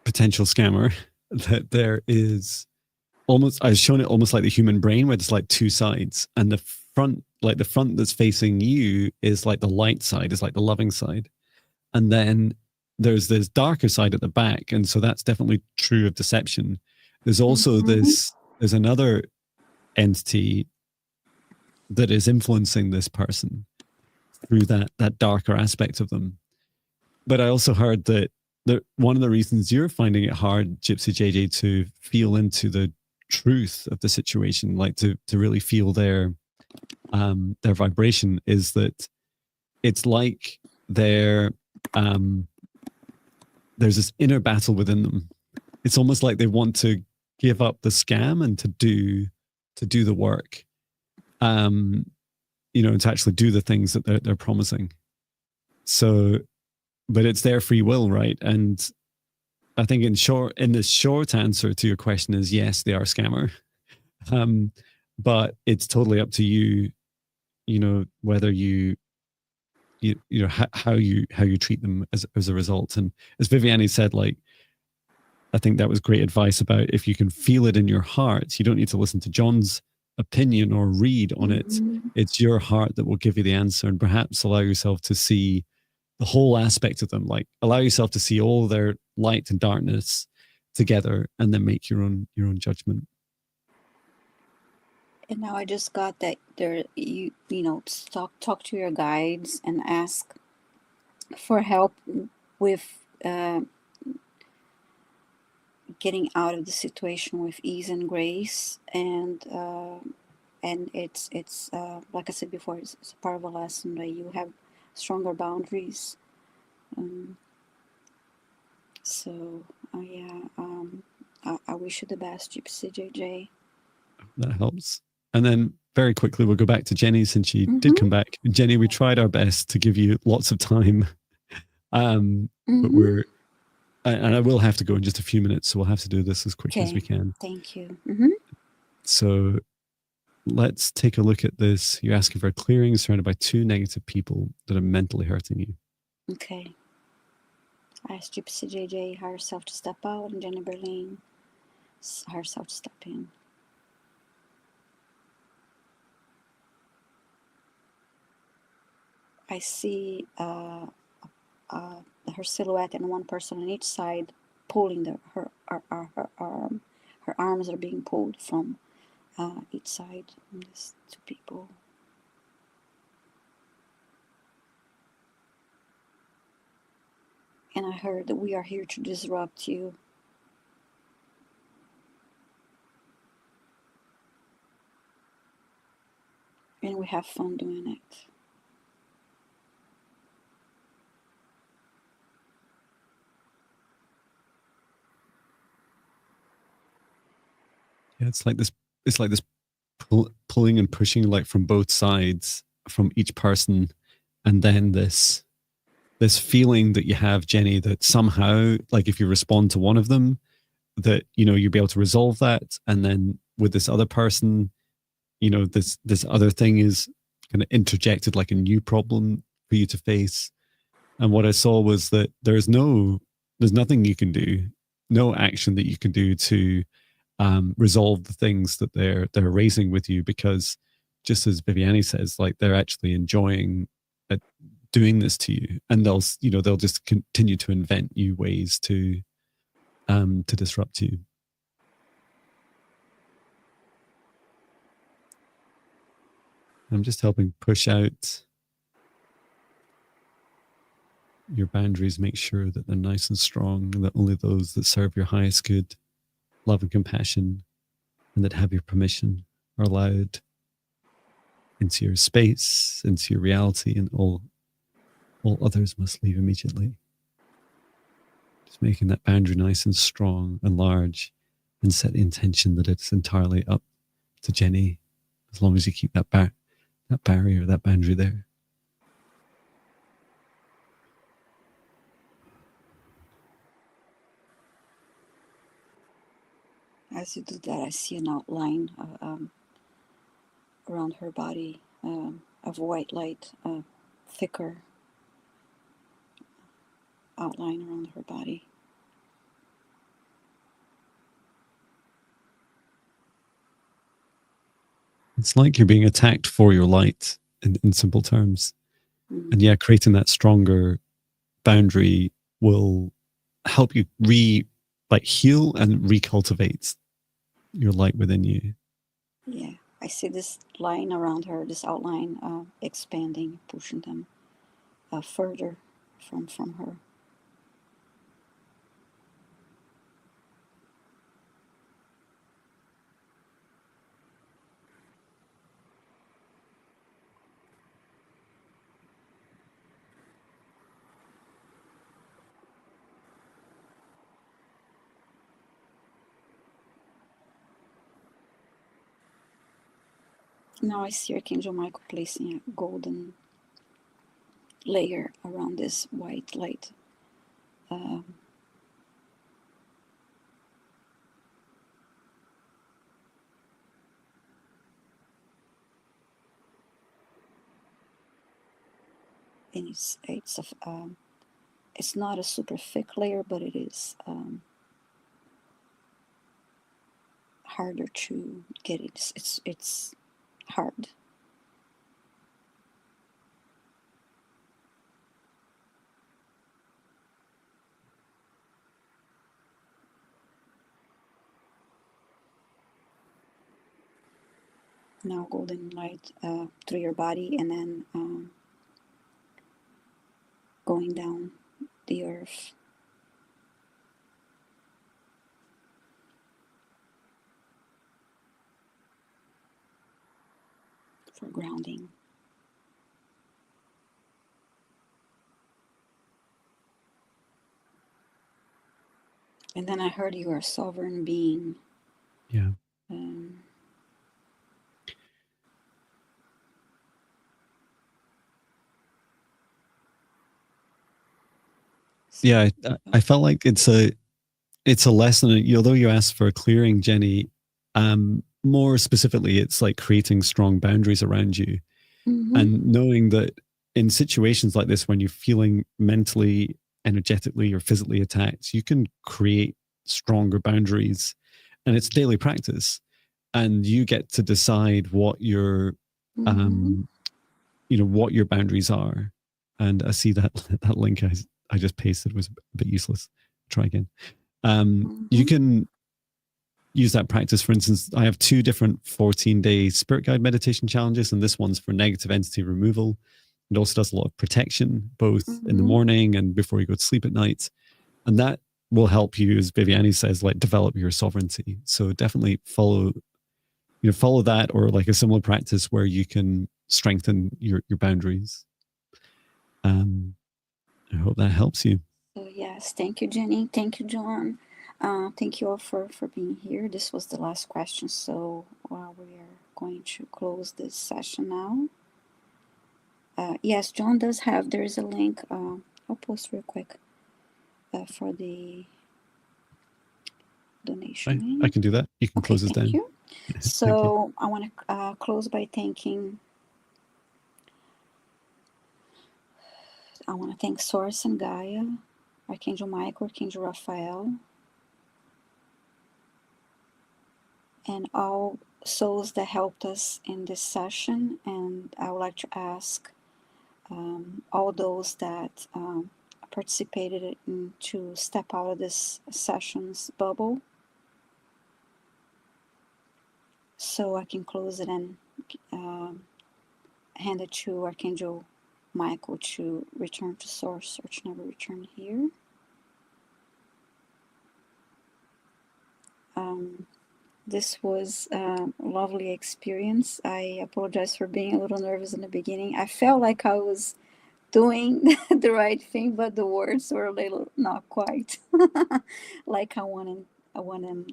potential scammer that there is almost, I was shown it almost like the human brain, where there's like two sides, and the front, like the front that's facing you is like the light side, is like the loving side, and then there's this darker side at the back, and so that's definitely true of deception. There's also there's another entity that is influencing this person through that darker aspect of them. But I also heard that one of the reasons you're finding it hard, Gypsy JJ, to feel into the truth of the situation, like to really feel their vibration, is that it's like there's this inner battle within them. It's almost like they want to give up the scam and to do the work, to actually do the things that they're promising. So, but it's their free will, right? And I think in the short answer to your question is yes, they are a scammer. But it's totally up to you, whether you how you treat them as a result. And as Viviane said, like, I think that was great advice about, if you can feel it in your heart, you don't need to listen to John's opinion or read on it. It's your heart that will give you the answer, and perhaps allow yourself to see the whole aspect of them. Like, allow yourself to see all their light and darkness together, and then make your own judgment. And now I just got that there, talk to your guides and ask for help with getting out of the situation with ease and grace. And it's like I said before, it's part of a lesson that you have stronger boundaries. So yeah, I wish you the best, Gypsy JJ. That helps. And then very quickly, we'll go back to Jenny, since she did come back. Jenny, we tried our best to give you lots of time, but and I will have to go in just a few minutes, so we'll have to do this as quickly as we can. Thank you. So let's take a look at this. You're asking for a clearing surrounded by two negative people that are mentally hurting you. Okay. I asked Gypsy JJ herself to step out, and Jenny Berlin herself to step in. I see her silhouette and one person on each side pulling her arm. Her arms are being pulled from each side. There's two people. And I heard that we are here to disrupt you. And we have fun doing it. Yeah, it's like this pulling and pushing like from both sides, from each person, and then this feeling that you have, Jenny, that somehow, like if you respond to one of them, that you'll be able to resolve that, and then with this other person, this other thing is kind of interjected like a new problem for you to face. And what I saw was that there's nothing you can do, no action that you can do to resolve the things that they're raising with you, because just as Viviani says, like they're actually enjoying doing this to you, and they'll just continue to invent new ways to disrupt you. I'm just helping push out your boundaries, make sure that they're nice and strong, and that only those that serve your highest good, love and compassion, and that have your permission are allowed into your space, into your reality, and all others must leave immediately. Just making that boundary nice and strong and large, and set the intention that it's entirely up to Jenny, as long as you keep that barrier, that boundary there. As you do that, I see an outline around her body of white light, thicker outline around her body. It's like you're being attacked for your light, in simple terms. Mm-hmm. And yeah, creating that stronger boundary will help you heal and recultivate your light within you. Yeah, I see this line around her, this outline expanding, pushing them further from her. Now I see Archangel Michael placing a golden layer around this white light. And it's not a super thick layer, but it is harder to get it. It's hard. Now golden light through your body, and then going down the earth. For grounding. And then I heard you are a sovereign being. Yeah. Yeah, I felt like it's a lesson. Although you asked for a clearing, Jenny, more specifically, it's like creating strong boundaries around you, and knowing that in situations like this, when you're feeling mentally, energetically, or physically attacked, you can create stronger boundaries, and it's daily practice, and you get to decide what your what your boundaries are. And I see that link I just pasted was a bit useless. Try again. You can use that practice. For instance, I have 2 different 14-day spirit guide meditation challenges, and this one's for negative entity removal. It also does a lot of protection, both in the morning and before you go to sleep at night. And that will help you, as Viviani says, like develop your sovereignty. So definitely follow that, or like a similar practice where you can strengthen your boundaries. I hope that helps you. So yes, thank you, Jenny. Thank you, Joan. Thank you all for being here. This was the last question, so we are going to close this session now. Yes, Joan does have, there is a link, I'll post real quick for the donation. I can do that. You can close this down. Thank you. So I want to close by thanking, I want to thank Source and Gaia, Archangel Michael, Archangel Raphael, and all souls that helped us in this session. And I would like to ask all those that participated in to step out of this session's bubble, so I can close it and hand it to Archangel Michael to return to source or to never return here. This was a lovely experience. I apologize for being a little nervous in the beginning. I felt like I was doing the right thing, but the words were a little not quite like I wanted them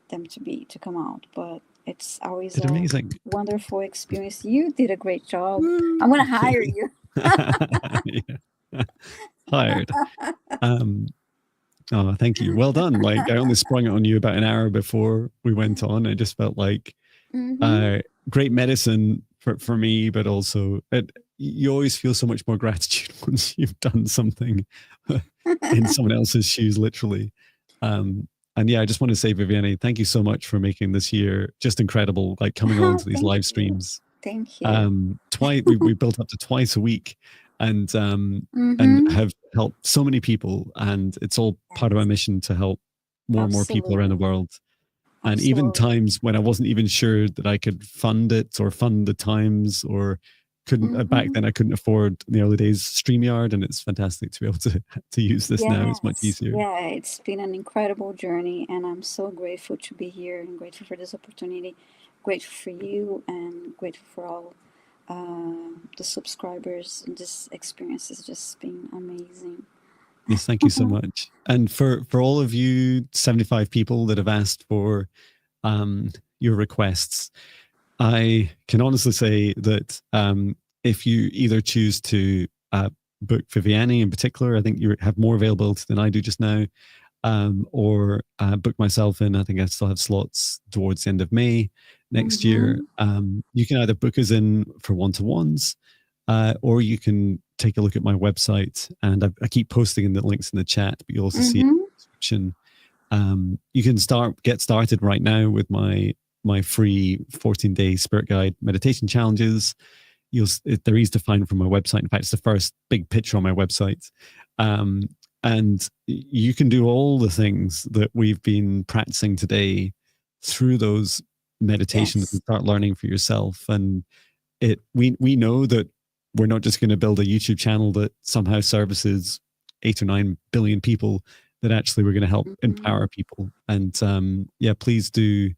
to come out. But it's always amazing, wonderful experience. You did a great job. I'm gonna hire you. Hired. Oh, thank you. Well done. Like, I only sprung it on you about an hour before we went on. I just felt like great medicine for me, but also you always feel so much more gratitude once you've done something in someone else's shoes, literally. And yeah, I just want to say, Viviane, thank you so much for making this year just incredible, like coming on to these live streams. Thank you. We built up to twice a week, and have helped so many people, and it's all part of my mission to help more and more people around the world. And even times when I wasn't even sure that I could fund it or fund the times, or couldn't back then I couldn't afford in the early days StreamYard, and it's fantastic to be able to use this now. It's much easier. Yeah, it's been an incredible journey, and I'm so grateful to be here and grateful for this opportunity, grateful for you, and grateful for all the subscribers. And this experience has just been amazing. Yes, thank you so much. And for all of you 75 people that have asked for your requests, I can honestly say that if you either choose to book Viviane in particular, I think you have more availability than I do just now, or book myself in. I think I still have slots towards the end of May next year. You can either book us in for one-to-ones, or you can take a look at my website, and I keep posting in the links in the chat, but you also see it in the description. You can get started right now with my free 14-day spirit guide meditation challenges. They're easy to find from my website. In fact, it's the first big picture on my website. And you can do all the things that we've been practicing today through those meditations and start learning for yourself. And we know that we're not just going to build a YouTube channel that somehow services 8 or 9 billion people, that actually we're going to help empower people. And please do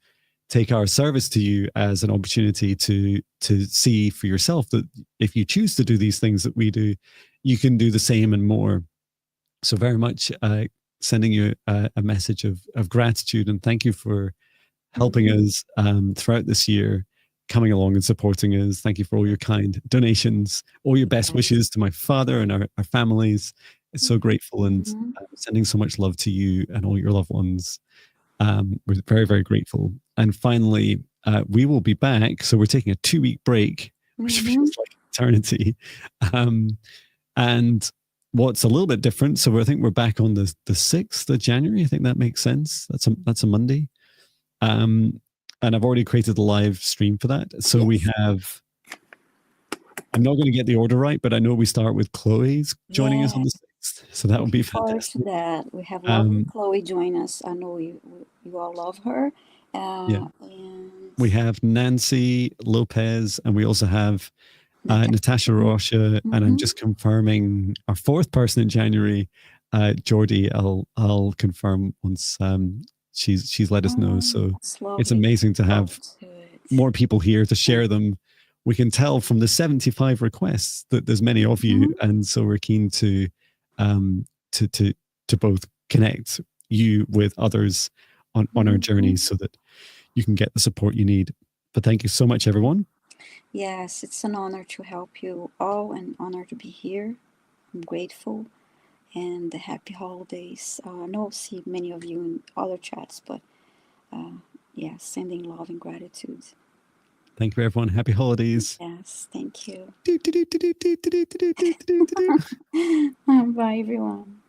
take our service to you as an opportunity to see for yourself that if you choose to do these things that we do, you can do the same and more. So very much sending you a message of gratitude, and thank you for helping us throughout this year, coming along and supporting us. Thank you for all your kind donations, all your best wishes to my father and our families. It's so grateful, and sending so much love to you and all your loved ones. We're very, very grateful. And finally, we will be back. So we're taking a 2-week break, which feels like eternity. And what's a little bit different, so I think we're back on the 6th of January. I think that makes sense. That's a Monday. And I've already created a live stream for that. So we have, I'm not going to get the order right, but I know we start with Chloe's joining us on the 6th. So that would be fantastic. To that. We have lovely Chloe join us. I know you all love her. And we have Nancy Lopez, and we also have Natasha Rocha, and I'm just confirming our 4th person in January, Jordy. I'll confirm once she's let us know. So it's amazing to have more people here to share them. We can tell from the 75 requests that there's many of you, and so we're keen to both connect you with others on our journey, so that you can get the support you need. But thank you so much, everyone. Yes, it's an honor to help you all, an honor to be here. I'm grateful, and happy holidays. I know I'll see many of you in other chats, but yeah, sending love and gratitude. Thank you, everyone. Happy holidays. Yes, thank you. Do, do, do, do, do, do, do, do, do, do, do, do. Bye, everyone.